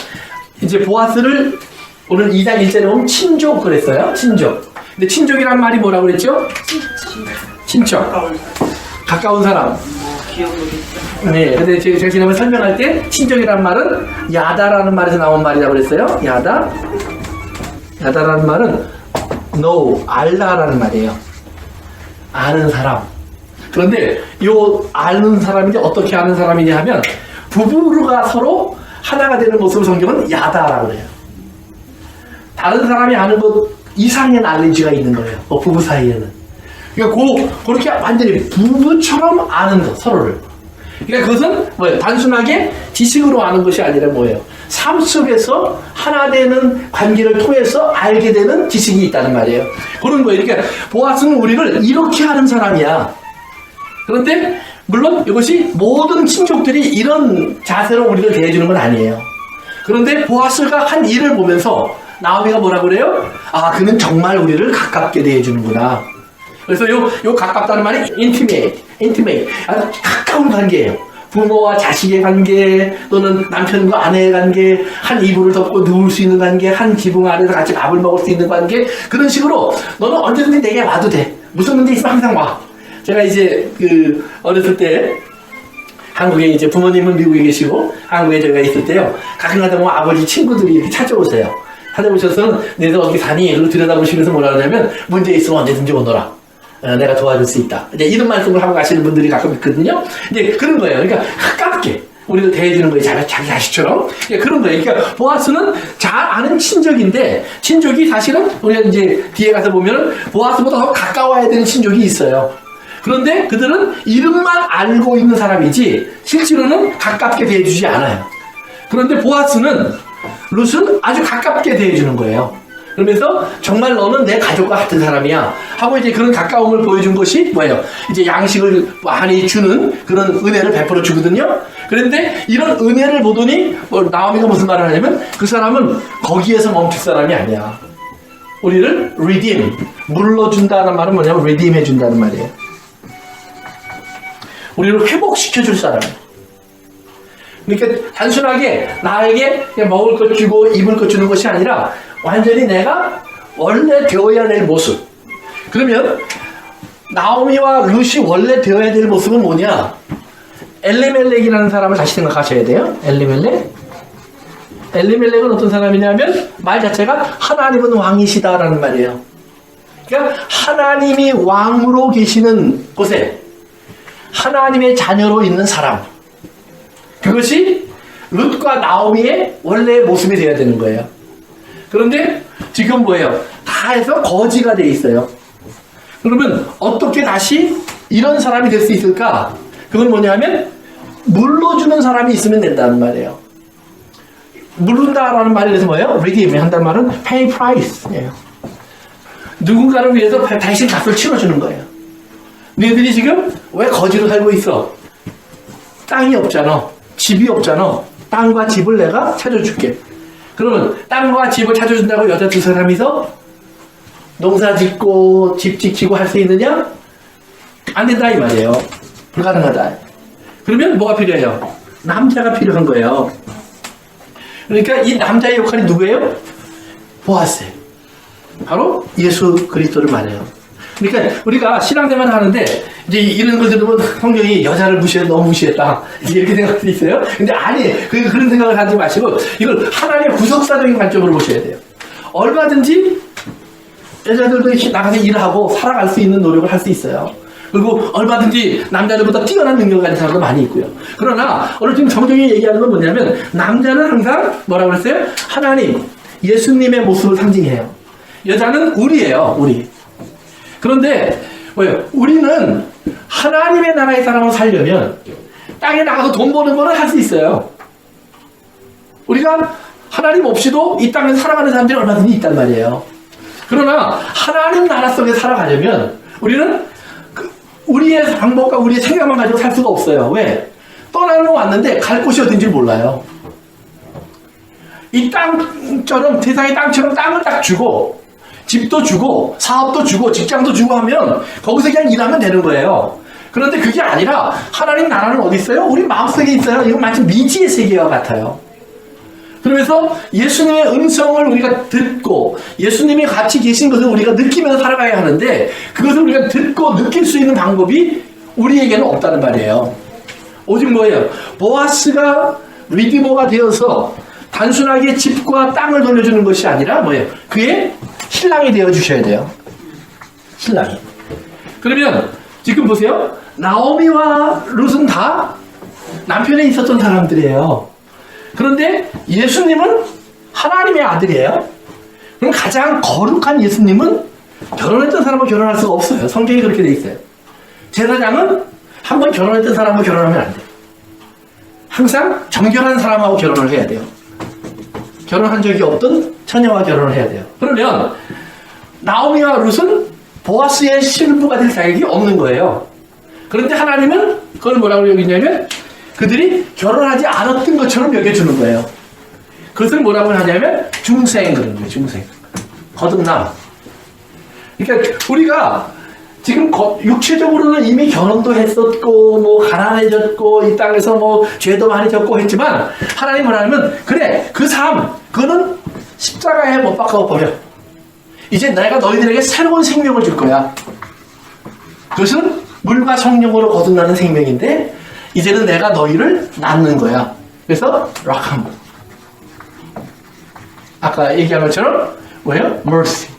이제 보아스를 오늘 2장 1절에 보면 친족 그랬어요. 친족. 근데 친족이란 말이 뭐라고 그랬죠? 친척. 가까운 사람. 네. 근데 제가 지난번에 설명할 때 친족이란 말은 야다라는 말에서 나온 말이라고 그랬어요. 야다라는 말은 know, 알다라는 말이에요. 아는 사람. 그런데 요 아는 사람인데 어떻게 아는 사람이냐 하면 부부가 서로 하나가 되는 모습을 성경은 야다라고 그래요. 다른 사람이 아는 것 이상의 날리지가 있는 거예요. 부부 사이에는. 그러니까 그렇게 완전히 부부처럼 아는 것, 서로를. 그러니까 그것은 뭐예요? 단순하게 지식으로 아는 것이 아니라 뭐예요? 삶 속에서 하나 되는 관계를 통해서 알게 되는 지식이 있다는 말이에요. 그런 거예요. 그러니까 보아스는 우리를 이렇게 하는 사람이야. 그런데 물론 이것이 모든 친족들이 이런 자세로 우리를 대해주는 건 아니에요. 그런데 보아스가 한 일을 보면서 나오미가 뭐라고 그래요? 아, 그는 정말 우리를 가깝게 대해주는구나. 그래서 요 가깝다는 말이 intimate. 아주 가까운 관계예요. 부모와 자식의 관계, 또는 남편과 아내의 관계, 한 이불을 덮고 누울 수 있는 관계, 한 지붕 아래서 같이 밥을 먹을 수 있는 관계, 그런 식으로 너는 언제든지 내게 와도 돼. 무슨 문제 있으면 항상 와. 제가 이제 어렸을 때 한국에 이제 부모님은 미국에 계시고 한국에 제가 있을 때요. 가끔가다 보면 아버지 친구들이 이렇게 찾아오세요. 찾아오셔서 너희들 어디 사니? 그리고 들여다보시면서 뭐라 그러냐면 문제 있으면 언제든지 오너라. 내가 도와줄 수 있다. 이제 이런 말씀을 하고 가시는 분들이 가끔 있거든요. 이제 그런 거예요. 그러니까 가깝게 우리를 대해주는 거예요. 자기 자식처럼. 그런 거예요. 그러니까 보아스는 잘 아는 친족인데 친족이 사실은 우리가 이제 뒤에 가서 보면은 보아스보다 더 가까워야 되는 친족이 있어요. 그런데 그들은 이름만 알고 있는 사람이지 실제로는 가깝게 대해주지 않아요. 그런데 보아스는 룻은 아주 가깝게 대해주는 거예요. 그러면서 정말 너는 내 가족과 같은 사람이야 하고 이제 그런 가까움을 보여준 것이 뭐예요? 이제 양식을 많이 주는 그런 은혜를 베풀어 주거든요. 그런데 이런 은혜를 보더니 나오미가 무슨 말을 하냐면 그 사람은 거기에서 멈출 사람이 아니야. 우리를 redeem, 물러준다는 말은 뭐냐면 redeem 해준다는 말이에요. 우리를 회복시켜줄 사람. 그러니까 단순하게 나에게 그냥 먹을 것 주고 입을 것 주는 것이 아니라 완전히 내가 원래 되어야 될 모습. 그러면 나오미와 룻이 원래 되어야 될 모습은 뭐냐? 엘리멜렉이라는 사람을 다시 생각하셔야 돼요. 엘리멜렉은 어떤 사람이냐면 말 자체가 하나님은 왕이시다라는 말이에요. 그러니까 하나님이 왕으로 계시는 곳에 하나님의 자녀로 있는 사람. 그것이 룻과 나오미의 원래의 모습이 되어야 되는 거예요. 그런데 지금 뭐예요? 다 해서 거지가 돼 있어요. 그러면 어떻게 다시 이런 사람이 될 수 있을까? 그건 뭐냐면 물러주는 사람이 있으면 된다는 말이에요. 물른다라는 말에 대해서 뭐예요? redeem 한다는 말은 pay price예요. 누군가를 위해서 대신 값을 치러주는 거예요. 너희들이 지금 왜 거지로 살고 있어? 땅이 없잖아. 집이 없잖아. 땅과 집을 내가 찾아줄게. 그러면 땅과 집을 찾아준다고 여자 두 사람이서 농사 짓고 집 지키고 할 수 있느냐? 안 된다 이 말이에요. 불가능하다. 그러면 뭐가 필요해요? 남자가 필요한 거예요. 그러니까 이 남자의 역할이 누구예요? 보아스. 바로 예수 그리스도를 말해요. 그러니까 우리가 신앙생활을 하는데 이제 이런 걸 들으면 성경이 여자를 너무 무시했다 이렇게 생각할 수 있어요. 근데 아니 그런 생각을 하지 마시고 이걸 하나님의 구속사적인 관점으로 보셔야 돼요. 얼마든지 여자들도 나가서 일하고 살아갈 수 있는 노력을 할 수 있어요. 그리고 얼마든지 남자들보다 뛰어난 능력을 가진 사람도 많이 있고요. 그러나 오늘 지금 성경이 얘기하는 건 뭐냐면 남자는 항상 뭐라고 그랬어요? 하나님, 예수님의 모습을 상징해요. 여자는 우리예요. 우리. 그런데 뭐예요? 우리는 하나님의 나라의 사람으로 살려면 땅에 나가서 돈 버는 거는 할 수 있어요. 우리가 하나님 없이도 이 땅에서 살아가는 사람들이 얼마든지 있단 말이에요. 그러나 하나님 나라 속에 살아가려면 우리는 우리의 방법과 우리의 생각만 가지고 살 수가 없어요. 왜? 떠나러 왔는데 갈 곳이 어딘지 몰라요. 이 땅처럼, 세상의 땅처럼 땅을 딱 주고 집도 주고 사업도 주고 직장도 주고 하면 거기서 그냥 일하면 되는 거예요. 그런데 그게 아니라 하나님 나라는 어디 있어요? 우리 마음속에 있어요. 이건 마치 미지의 세계와 같아요. 그러면서 예수님의 음성을 우리가 듣고 예수님이 같이 계신 것을 우리가 느끼면서 살아가야 하는데 그것을 우리가 듣고 느낄 수 있는 방법이 우리에게는 없다는 말이에요. 오직 뭐예요? 보아스가 리디모가 되어서 단순하게 집과 땅을 돌려주는 것이 아니라 뭐예요? 그의 신랑이 되어주셔야 돼요. 신랑이. 그러면 지금 보세요. 나오미와 룻은 다 남편에 있었던 사람들이에요. 그런데 예수님은 하나님의 아들이에요. 그럼 가장 거룩한 예수님은 결혼했던 사람과 결혼할 수가 없어요. 성경이 그렇게 돼 있어요. 제사장은 한 번 결혼했던 사람하고 결혼하면 안 돼요. 항상 정결한 사람하고 결혼을 해야 돼요. 결혼한 적이 없던 처녀와 결혼을 해야 돼요. 그러면 나오미와 룻은 보아스의 신부가 될 자격이 없는 거예요. 그런데 하나님은 그걸 뭐라고 여기냐면 그들이 결혼하지 않았던 것처럼 여겨주는 거예요. 그것을 뭐라고 하냐면 중생 그런 거예요. 중생. 거듭남. 그러니까 우리가 지금 육체적으로는 이미 결혼도 했었고 뭐 가난해졌고 이 땅에서 뭐 죄도 많이 졌고 했지만 하나님 뭐라면 그래 그 삶 그거는 십자가에 못 박아버려. 이제 내가 너희들에게 새로운 생명을 줄 거야. 그것은 물과 성령으로 거듭나는 생명인데 이제는 내가 너희를 낳는 거야. 그래서 락함. 아까 얘기한 것처럼 뭐예요? mercy.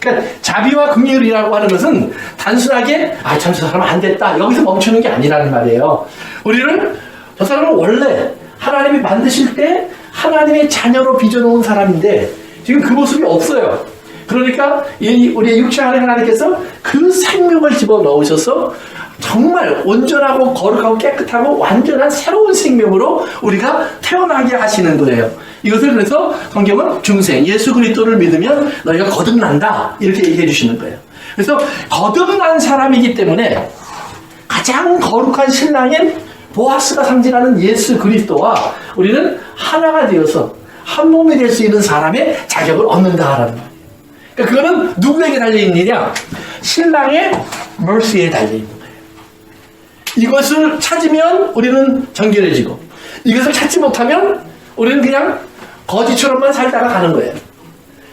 그러니까 자비와 긍휼이라고 하는 것은 단순하게 참 저 사람 안 됐다 여기서 멈추는 게 아니라는 말이에요. 우리는 저 사람은 원래 하나님이 만드실 때 하나님의 자녀로 빚어놓은 사람인데 지금 그 모습이 없어요. 그러니까 우리의 육체 안에 하나님께서 그 생명을 집어넣으셔서 정말 온전하고 거룩하고 깨끗하고 완전한 새로운 생명으로 우리가 태어나게 하시는 거예요. 이것을 그래서 성경은 중생, 예수 그리스도를 믿으면 너희가 거듭난다 이렇게 얘기해 주시는 거예요. 그래서 거듭난 사람이기 때문에 가장 거룩한 신랑인 보아스가 상징하는 예수 그리스도와 우리는 하나가 되어서 한 몸이 될 수 있는 사람의 자격을 얻는다라는 거예요. 그러니까 그거는 누구에게 달려있느냐? 신랑의 mercy에 달려있는 거예요. 이것을 찾으면 우리는 정결해지고 이것을 찾지 못하면 우리는 그냥 거지처럼만 살다가 가는 거예요.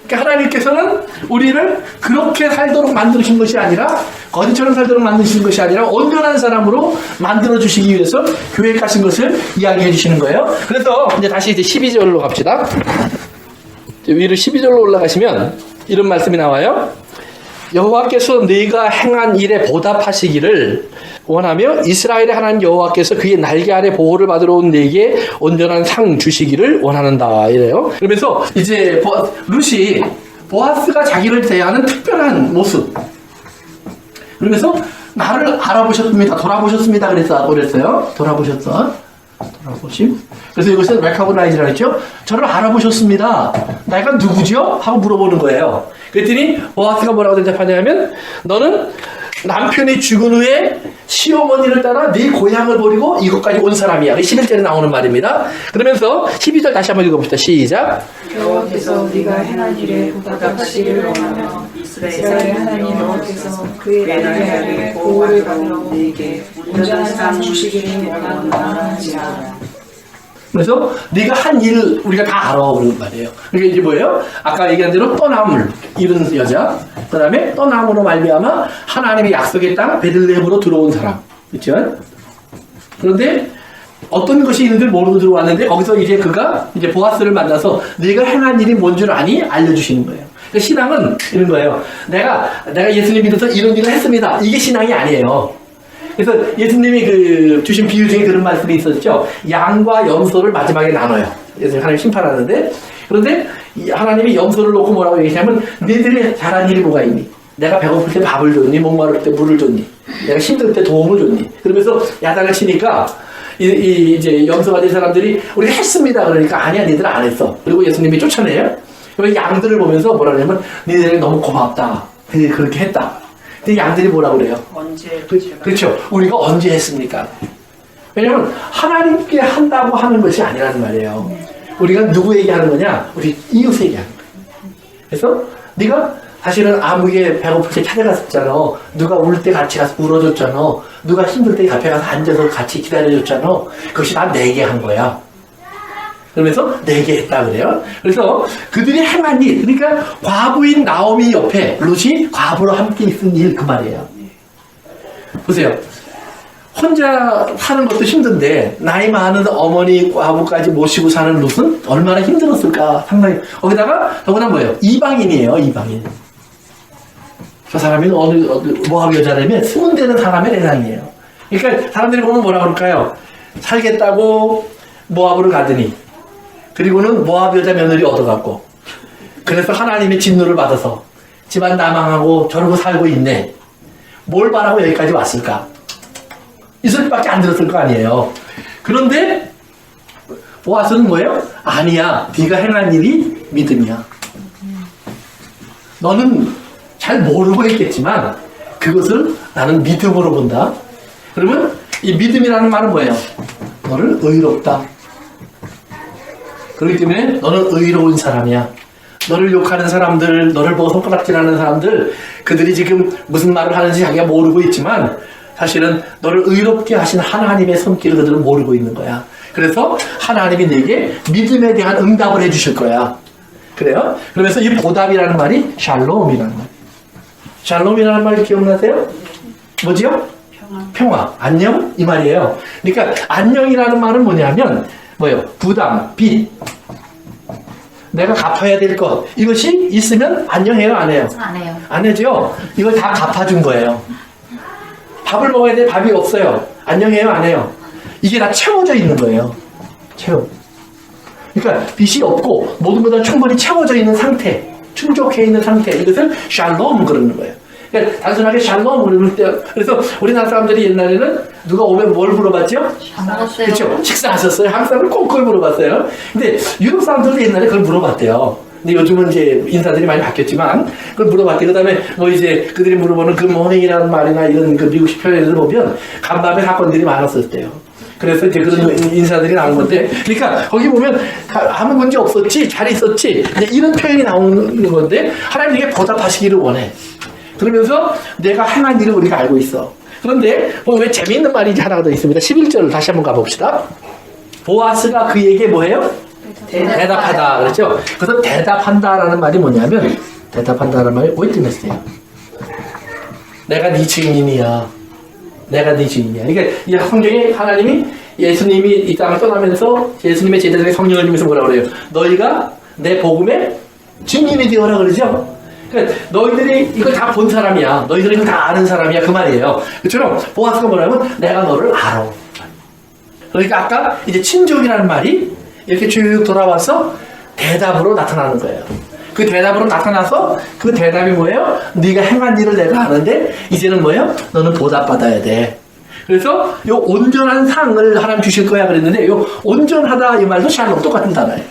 그러니까 하나님께서는 우리를 그렇게 살도록 만드신 것이 아니라 거지처럼 살도록 만드신 것이 아니라 온전한 사람으로 만들어 주시기 위해서 교회에 가신 것을 이야기해 주시는 거예요. 그래서 이제 다시 12절로 갑시다. 위로 12절로 올라가시면 이런 말씀이 나와요. 여호와께서 네가 행한 일에 보답하시기를 원하며 이스라엘의 하나님 여호와께서 그의 날개 아래 보호를 받으러 온 네게 온전한 상 주시기를 원하는다 이래요. 그러면서 이제 룻이 보아스가 자기를 대하는 특별한 모습 그러면서 나를 알아보셨습니다. 돌아보셨습니다. 그랬어요. 돌아보심. 그래서 이것은 레카보나이즈라고 했죠. 저를 알아보셨습니다. 내가 누구죠? 하고 물어보는 거예요. 그랬더니 보아스가 뭐라고 대답하냐면 너는 남편이 죽은 후에 시어머니를 따라 네 고향을 버리고 이곳까지 온 사람이야. 11절에 나오는 말입니다. 그러면서 12절 다시 한번 읽어봅시다. 시작. 여호와께서 네가 행한 일에 보답하시기를 원하며 이스라엘의 하나님 여호와께서 그의 날개 아래 보호를 받으러 네게 온전한 상 주시기를 원하는지라. 그래서 네가 한 일 우리가 다 알아 그런 말이에요. 그게 이제 뭐예요? 아까 얘기한 대로 떠남을 잃은 여자, 그다음에 떠남으로 말미암아 하나님의 약속의 땅 베들레헴으로 들어온 사람, 그렇죠? 그런데 어떤 것이 있는지 모르고 들어왔는데 거기서 이제 그가 이제 보아스를 만나서 네가 행한 일이 뭔 줄 아니 알려주시는 거예요. 그러니까 신앙은 이런 거예요. 내가 예수님 믿어서 이런 일을 했습니다. 이게 신앙이 아니에요. 그래서 예수님이 주신 비유 중에 그런 말씀이 있었죠. 양과 염소를 마지막에 나눠요. 예수님 하나님 심판하는데 그런데 하나님이 염소를 놓고 뭐라고 얘기하냐면 너희들이 잘한 일이 뭐가 있니? 내가 배고플 때 밥을 줬니? 목마를 때 물을 줬니? 내가 힘들 때 도움을 줬니? 그러면서 야단을 치니까 이제 염소가 된 사람들이 우리가 했습니다. 그러니까 아니야, 니들 안 했어. 그리고 예수님이 쫓아내요. 그리고 양들을 보면서 뭐라 그러냐면 니들이 너무 고맙다. 니들이 그렇게 했다. 근데 양들이 뭐라 그래요? 언제 그렇죠. 우리가 언제 했습니까? 왜냐면 하나님께 한다고 하는 것이 아니라는 말이에요. 우리가 누구에게 하는 거냐? 우리 이웃에게 하는 거예요. 그래서 네가 사실은 아무개 배고플 때 찾아갔었잖아. 누가 울 때 같이 가서 울어줬잖아. 누가 힘들 때 앞에 가서 앉아서 같이 기다려줬잖아. 그것이 다 내게 한 거야. 그러면서 내게 했다 그래요. 그래서 그들이 행한 일, 그러니까 과부인 나오미 옆에 룻이 과부로 함께 있은 일 그 말이에요. 보세요. 혼자 사는 것도 힘든데 나이 많은 어머니 과부까지 모시고 사는 룻은 얼마나 힘들었을까 상당히. 거기다가 더구나 뭐예요? 이방인이에요. 이방인. 저 사람이 어느 모압 여자라면 스문되는 사람의 대상이에요. 그러니까 사람들이 보면 뭐라 그럴까요? 살겠다고 모압으로 가더니 그리고는 모압 여자 며느리 얻어갖고 그래서 하나님의 진노를 받아서 집안 나망하고 저러고 살고 있네. 뭘 바라고 여기까지 왔을까? 이 소리밖에 안 들었을 거 아니에요. 그런데 보아스는 뭐예요? 아니야. 네가 행한 일이 믿음이야. 너는 잘 모르고 했겠지만 그것을 나는 믿음으로 본다. 그러면 이 믿음이라는 말은 뭐예요? 너를 의롭다. 그렇기 때문에 너는 의로운 사람이야. 너를 욕하는 사람들, 너를 보고 손가락질하는 사람들, 그들이 지금 무슨 말을 하는지 자기가 모르고 있지만 사실은 너를 의롭게 하신 하나님의 손길을 그들은 모르고 있는 거야. 그래서 하나님이 내게 믿음에 대한 응답을 해주실 거야. 그래요? 그러면서 이 보답이라는 말이 샬롬이라는 말. 샬롬이라는 말 기억나세요? 뭐지요? 평화. 안녕? 이 말이에요. 그러니까 안녕이라는 말은 뭐냐면 뭐예요? 부담, 빚. 내가 갚아야 될 것. 이것이 있으면 안녕해요? 안 해요? 안 해요. 안 해죠? 이걸 다 갚아준 거예요. 밥을 먹어야 돼. 밥이 없어요. 안녕해요? 안 해요? 이게 다 채워져 있는 거예요. 채워. 그러니까 빚이 없고 모든 것다 충분히 채워져 있는 상태. 충족해 있는 상태. 이것을 샬롬 그러는 거예요. 그러니까 단순하게 샬롬 그럴 때, 그래서 우리나라 사람들이 옛날에는 누가 오면 뭘 물어봤죠? 먹었어요. 그렇죠. 식사하셨어요? 한국 사람은 꼭 그걸 물어봤어요. 근데 유럽 사람들도 옛날에 그걸 물어봤대요. 근데 요즘은 이제 인사들이 많이 바뀌었지만 그걸 물어봤대요. 그 다음에 뭐 이제 그들이 물어보는 그 모닝이라는 말이나 이런 그 미국식 표현을 보면 간밤에 사건들이 많았었대요. 그래서 이제 그런 인사들이 나온 건데, 그러니까 거기 보면 아무 문제 없었지, 잘 있었지, 이런 표현이 나오는 건데 하나님에게 보답하시기를 원해. 그러면서 내가 행한 일을 우리가 알고 있어. 그런데 왜 재미있는 말이 하나가 더 있습니다. 11절 다시 한번 가봅시다. 보아스가 그에게 뭐예요? 대답하다. 그렇죠? 그래서 대답한다라는 말이 뭐냐면, 대답한다라는 말이 witness예요. 내가 네 증인이야. 내가 네 증인이야. 그러니까 이 성경에 하나님이 예수님이 이 땅을 떠나면서 예수님의 제자들에게 성령을 주면서 뭐라고 그래요? 너희가 내 복음의 증인이 되어라 그러죠? 그러니까 너희들이 이걸 다 본 사람이야. 너희들이 이걸 다 아는 사람이야. 그 말이에요. 그처럼 보아스가 뭐라면 내가 너를 알아. 그러니까 아까 이제 친족이라는 말이 이렇게 쭉 돌아와서 대답으로 나타나는 거예요. 그 대답으로 나타나서 그 대답이 뭐예요? 네가 행한 일을 내가 아는데 이제는 뭐예요? 너는 보답받아야 돼. 그래서 요 온전한 상을 하나님 주실 거야 그랬는데 요 온전하다 이 말도 샬롬 똑같은 단어예요.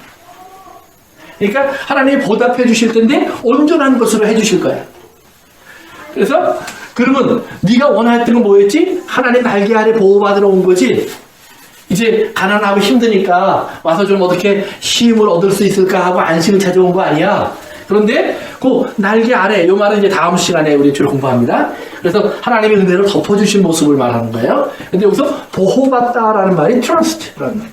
그러니까 하나님이 보답해 주실 텐데 온전한 것으로 해 주실 거야. 그래서 그러면 네가 원했던 건 뭐였지? 하나님 날개 아래 보호받으러 온 거지. 이제 가난하고 힘드니까 와서 좀 어떻게 쉼을 얻을 수 있을까 하고 안식을 찾아온 거 아니야. 그런데 그 날개 아래, 요 말은 이제 다음 시간에 우리 주로 공부합니다. 그래서 하나님의 은혜를 덮어주신 모습을 말하는 거예요. 근데 여기서 보호받다라는 말이 trust라는 말.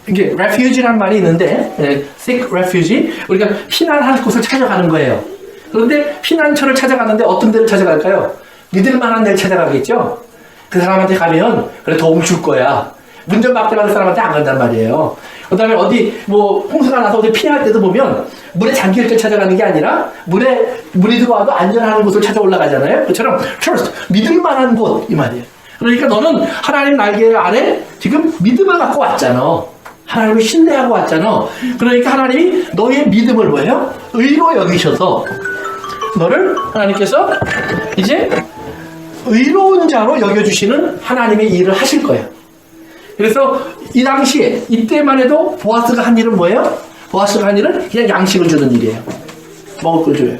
이게 refuge라는 말이 있는데, seek refuge, 우리가 피난할 곳을 찾아가는 거예요. 그런데 피난처를 찾아가는데 어떤 데를 찾아갈까요? 믿을 만한 데를 찾아가겠죠? 그 사람한테 가면 그래 도움 줄 거야. 문전박대 받을 사람한테 안 간단 말이에요. 그 다음에 어디 뭐 홍수가 나서 어디 피할 때도 보면 물에 잠길 때 찾아가는 게 아니라 물이 들어와도 안전한 곳을 찾아 올라가잖아요. 그처럼 trust, 믿을 만한 곳 이 말이에요. 그러니까 너는 하나님 날개 아래 지금 믿음을 갖고 왔잖아. 하나님을 신뢰하고 왔잖아. 그러니까 하나님이 너의 믿음을 뭐예요? 의로 여기셔서 너를 하나님께서 이제 의로운 자로 여겨주시는 하나님의 일을 하실 거예요. 그래서 이 당시에 이때만 해도 보아스가 한 일은 뭐예요? 보아스가 한 일은 그냥 양식을 주는 일이에요. 먹을 걸 줘요.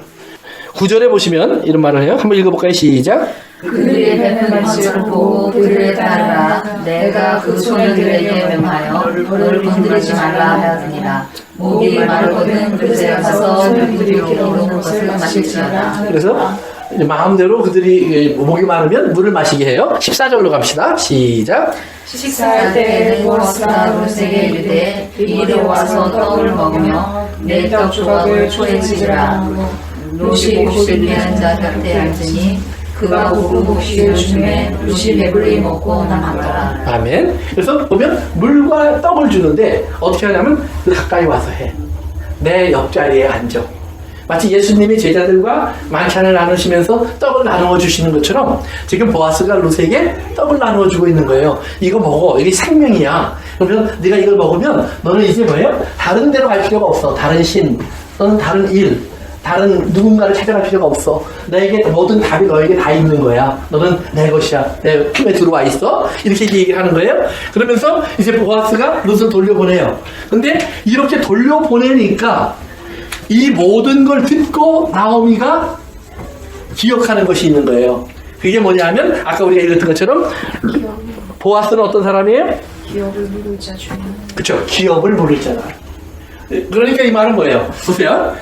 9절에 보시면 이런 말을 해요. 한번 읽어볼까요? 시작. 그들의 베푼 것을 보고 그들에 따르라. 내가 그 소녀들에게 명하여 너를 건드리지 말라 하였느니라. 목이 마르거든 그릇에 가서 그들이 기르는 것을 마실지어다. 그래서 이제 마음대로 그들이 목이 마르면 물을 마시게 해요. 14절로 갑시다. 시작. 식사할 때 보아스가 룻에게 이르되 이리 와서 떡을 먹으며 내 떡 조각을 초에 찢으라. 룻이 곡식 비는 자 곁에 앉으니 그가 고구 곡식을 주매 룻이 배불리 먹고 남았더라. 아멘. 그래서 보면 물과 떡을 주는데 어떻게 하냐면 가까이 와서 해. 내 옆자리에 앉아. 마치 예수님이 제자들과 만찬을 나누시면서 떡을 나누어 주시는 것처럼 지금 보아스가 룻에게 떡을 나누어 주고 있는 거예요. 이거 먹어. 이게 생명이야. 그러면 네가 이걸 먹으면 너는 이제 뭐예요? 다른 데로 갈 필요가 없어. 다른 신, 너는 다른 일, 다른 누군가를 찾아갈 필요가 없어. 내게 모든 답이 너에게 다 있는 거야. 너는 내 것이야. 내 품에 들어와 있어. 이렇게 얘기를 하는 거예요. 그러면서 이제 보아스가 룻을 돌려보내요. 근데 이렇게 돌려보내니까 이 모든 걸 듣고 나오미가 기억하는 것이 있는 거예요. 그게 뭐냐면 아까 우리가 읽었던 것처럼 보아스는 어떤 사람이에요? 기업을 물을 자 주님. 그렇죠. 기업을 물을 자라. 그러니까 이 말은 뭐예요? 보세요.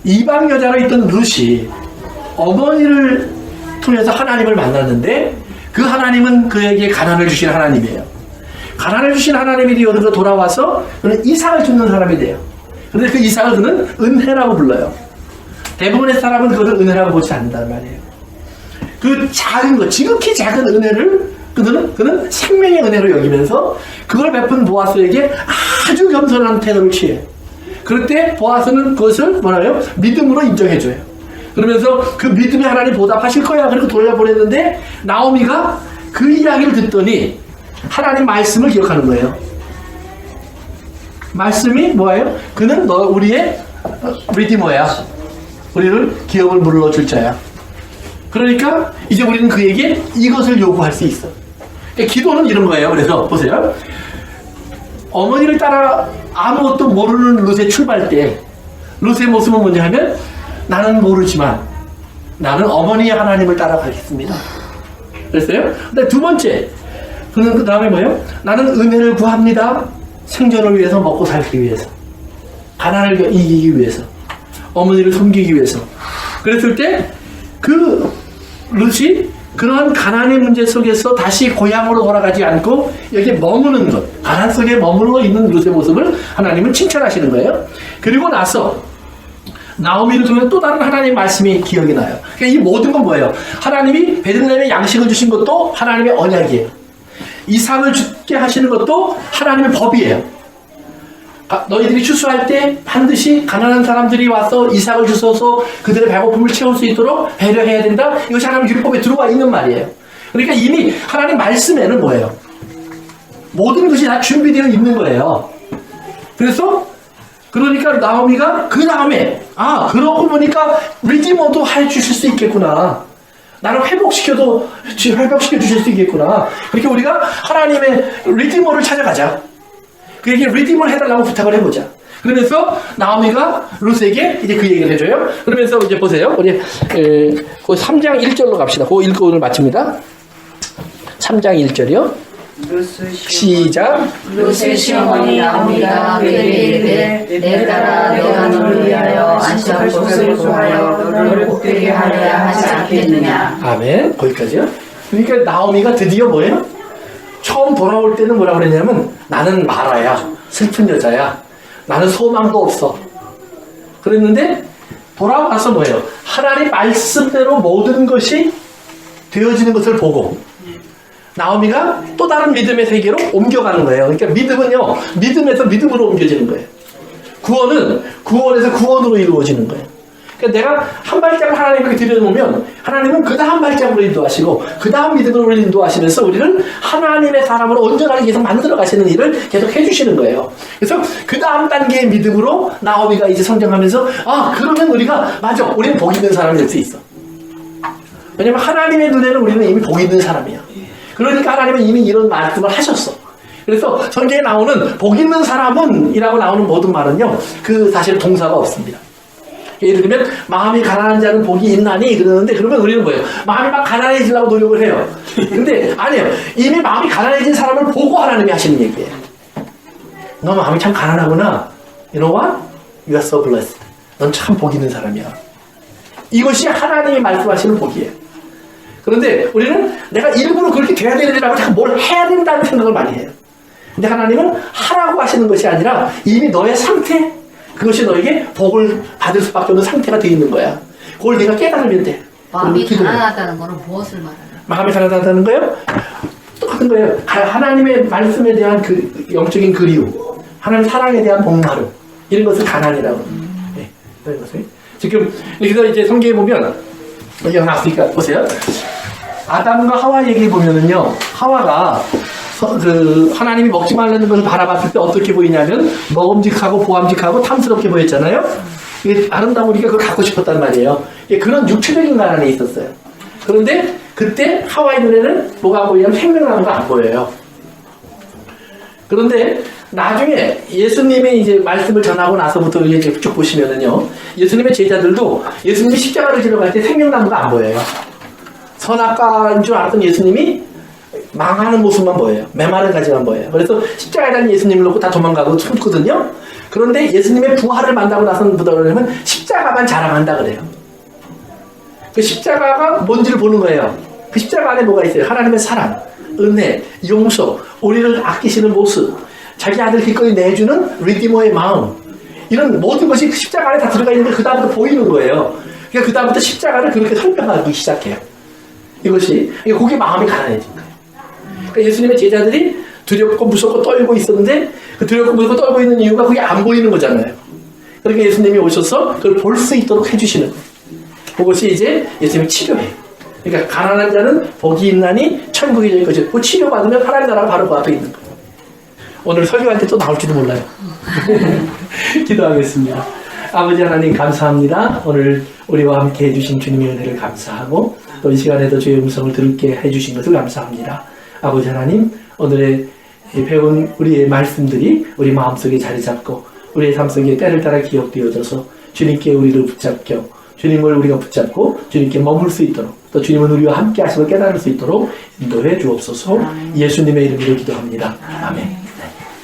이방 여자로 있던 룻이 어머니를 통해서 하나님을 만났는데 그 하나님은 그에게 가난을 주신 하나님이에요. 가난을 주신 하나님이 되어서 돌아와서 그는 이삭을 줍는 사람이 돼요. 그런데 그 이삭을 그는 은혜라고 불러요. 대부분의 사람은 그것을 은혜라고 보지 않는단 말이에요. 그 작은 것, 지극히 작은 은혜를 그는 생명의 은혜로 여기면서 그걸 베푼 보아스에게 아주 겸손한 태도를 취해요. 그럴 때 보아스는 그것을 뭐라요? 믿음으로 인정해줘요. 그러면서 그 믿음에 하나님 보답하실 거야. 그리고 돌려보냈는데 나오미가 그 이야기를 듣더니 하나님 말씀을 기억하는 거예요. 말씀이 뭐예요? 그는 우리의 리디머야. 우리를 기업을 물러줄 자야. 그러니까 이제 우리는 그에게 이것을 요구할 수 있어. 그러니까 기도는 이런 거예요. 그래서 보세요. 어머니를 따라 아무것도 모르는 룻의 출발 때 룻의 모습은 뭐냐 하면 나는 모르지만 나는 어머니의 하나님을 따라가겠습니다. 그랬어요? 근데 두 번째 그는 그 다음에 뭐예요? 나는 은혜를 구합니다. 생존을 위해서, 먹고 살기 위해서, 가난을 이기기 위해서, 어머니를 섬기기 위해서. 그랬을 때 그 룻이 그러한 가난의 문제 속에서 다시 고향으로 돌아가지 않고 여기에 머무는 것, 가난 속에 머물러 있는 룻의 모습을 하나님은 칭찬하시는 거예요. 그리고 나서 나오미를 통해 또 다른 하나님의 말씀이 기억이 나요. 그러니까 이 모든 건 뭐예요? 하나님이 베들레헴에 양식을 주신 것도 하나님의 언약이에요. 이삭을 죽게 하시는 것도 하나님의 법이에요. 너희들이 추수할 때 반드시 가난한 사람들이 와서 이삭을 주셔서 그들의 배고픔을 채울 수 있도록 배려해야 된다. 이것이 하나님 율법에 들어와 있는 말이에요. 그러니까 이미 하나님 말씀에는 뭐예요? 모든 것이 다 준비되어 있는 거예요. 그러니까 나오미가 그 다음에 그러고 보니까 리디머도 해주실 수 있겠구나. 나를 회복시켜 주실 수 있겠구나. 그렇게 우리가 하나님의 리디머를 찾아가자. 그에게 리디머를 해달라고 부탁을 해보자. 그러면서 나오미가 룻에게 이제 그 얘기를 해줘요. 그러면서 이제 보세요. 우리 그 3장 1절로 갑시다. 그 읽고 오늘 마칩니다. 3장 1절이요. 시작. 룻의 시어머니 나오미가 그에게 이르되 내 딸아 내가 너를 위하여 안식할 곳을 구하여 너를 복되게 하려야 하지 않겠느냐. 아멘. 거기까지요. 그러니까 나오미가 드디어 뭐예요? 처음 돌아올 때는 뭐라고 그랬냐면 나는 마라야. 슬픈 여자야. 나는 소망도 없어. 그랬는데 돌아와서 뭐예요? 하나님 말씀대로 모든 것이 되어지는 것을 보고 나오미가 또 다른 믿음의 세계로 옮겨가는 거예요. 그러니까 믿음은요, 믿음에서 믿음으로 옮겨지는 거예요. 구원은 구원에서 구원으로 이루어지는 거예요. 그러니까 내가 한 발짝을 하나님께 들여놓으면 하나님은 그 다음 발짝으로 인도하시고 그 다음 믿음으로 인도하시면서 우리를 하나님의 사람으로 온전하게 계속 만들어 가시는 일을 계속 해주시는 거예요. 그래서 그 다음 단계의 믿음으로 나오미가 이제 성장하면서 그러면 우리가 맞아, 우리는 복 있는 사람이 될 수 있어. 왜냐면 하나님의 눈에는 우리는 이미 복 있는 사람이야. 그러니까 하나님은 이미 이런 말씀을 하셨어. 그래서 성경에 나오는 복 있는 사람은 이라고 나오는 모든 말은요, 그 사실 동사가 없습니다. 예를 들면 마음이 가난한 자는 복이 있나니 그러는데, 그러면 우리는 뭐예요? 마음이 막 가난해지려고 노력을 해요. 근데 아니에요. 이미 마음이 가난해진 사람을 보고 하나님이 하시는 얘기예요. 너 마음이 참 가난하구나. You know what? You are so blessed. 넌 참 복 있는 사람이야. 이것이 하나님이 말씀하시는 복이에요. 그런데 우리는 내가 일부러 그렇게 돼야 되느라고 자꾸 뭘 해야 된다는 생각을 많이 해요. 근데 하나님은 하라고 하시는 것이 아니라 이미 너의 상태, 그것이 너에게 복을 받을 수밖에 없는 상태가 되어 있는 거야. 그걸 네가 깨달으면 돼. 마음이 기도해. 가난하다는 거는 무엇을 말하나요? 마음이 가난하다는 거예요? 똑같은 거예요. 하나님의 말씀에 대한 그 영적인 그리움, 하나님 사랑에 대한 복마름, 이런 것을 가난이라고 합니다. 네, 이런 것을. 지금 여기서 이제 성경에 보면 여기 나왔으니까 보세요. 아담과 하와 얘기 보면은요, 하와가 하나님이 먹지 말라는 것을 바라봤을 때 어떻게 보이냐면 먹음직하고 보암직하고 탐스럽게 보였잖아요. 이게 아름다운 우리가 그걸 갖고 싶었단 말이에요. 그런 육체적인 가난이 있었어요. 그런데 그때 하와의 눈에는 뭐가 보이냐면 생명나무가 안 보여요. 그런데 나중에 예수님이 이제 말씀을 전하고 나서부터 이제 쭉 보시면은요, 예수님의 제자들도 예수님이 십자가를 지러 갈 때 생명나무가 안 보여요. 선악과인 줄 알았던 예수님이 망하는 모습만 보여요. 메마른 가지만 보여요. 그래서 십자가에 달린 예수님을 놓고 다 도망가고 숨거든요. 그런데 예수님의 부활을 만나고 나서는 십자가만 자랑한다 그래요. 그 십자가가 뭔지를 보는 거예요. 그 십자가 안에 뭐가 있어요? 하나님의 사랑, 은혜, 용서, 우리를 아끼시는 모습, 자기 아들 기꺼이 내주는 리디머의 마음, 이런 모든 것이 그 십자가 안에 다 들어가 있는데 그 다음부터 보이는 거예요. 그러니까 그 다음부터 십자가를 그렇게 설명하기 시작해요. 이것이, 그게 마음이 가난해진 거예요. 그러니까 예수님의 제자들이 두렵고 무섭고 떨고 있었는데, 그 두렵고 무섭고 떨고 있는 이유가 그게 안 보이는 거잖아요. 그러니까 예수님이 오셔서 그걸 볼 수 있도록 해주시는 거예요. 그것이 이제 예수님의 치료예요. 그러니까 가난한 자는 복이 있나니 천국이 될 것이고, 그 치료받으면 하나님 나라가 바로 그 앞에 있는 거예요. 오늘 설교할 때 또 나올지도 몰라요. 기도하겠습니다. 아버지 하나님 감사합니다. 오늘 우리와 함께 해주신 주님의 은혜를 감사하고 또 이 시간에도 주의 음성을 들게 해주신 것을 감사합니다. 아버지 하나님, 오늘의 배운 우리의 말씀들이 우리 마음속에 자리 잡고 우리의 삶 속에 때를 따라 기억되어져서 주님께 우리를 붙잡고, 주님을 우리가 붙잡고 주님께 머물 수 있도록, 또 주님은 우리와 함께 하심을 깨달을 수 있도록 인도해 주옵소서. 예수님의 이름으로 기도합니다.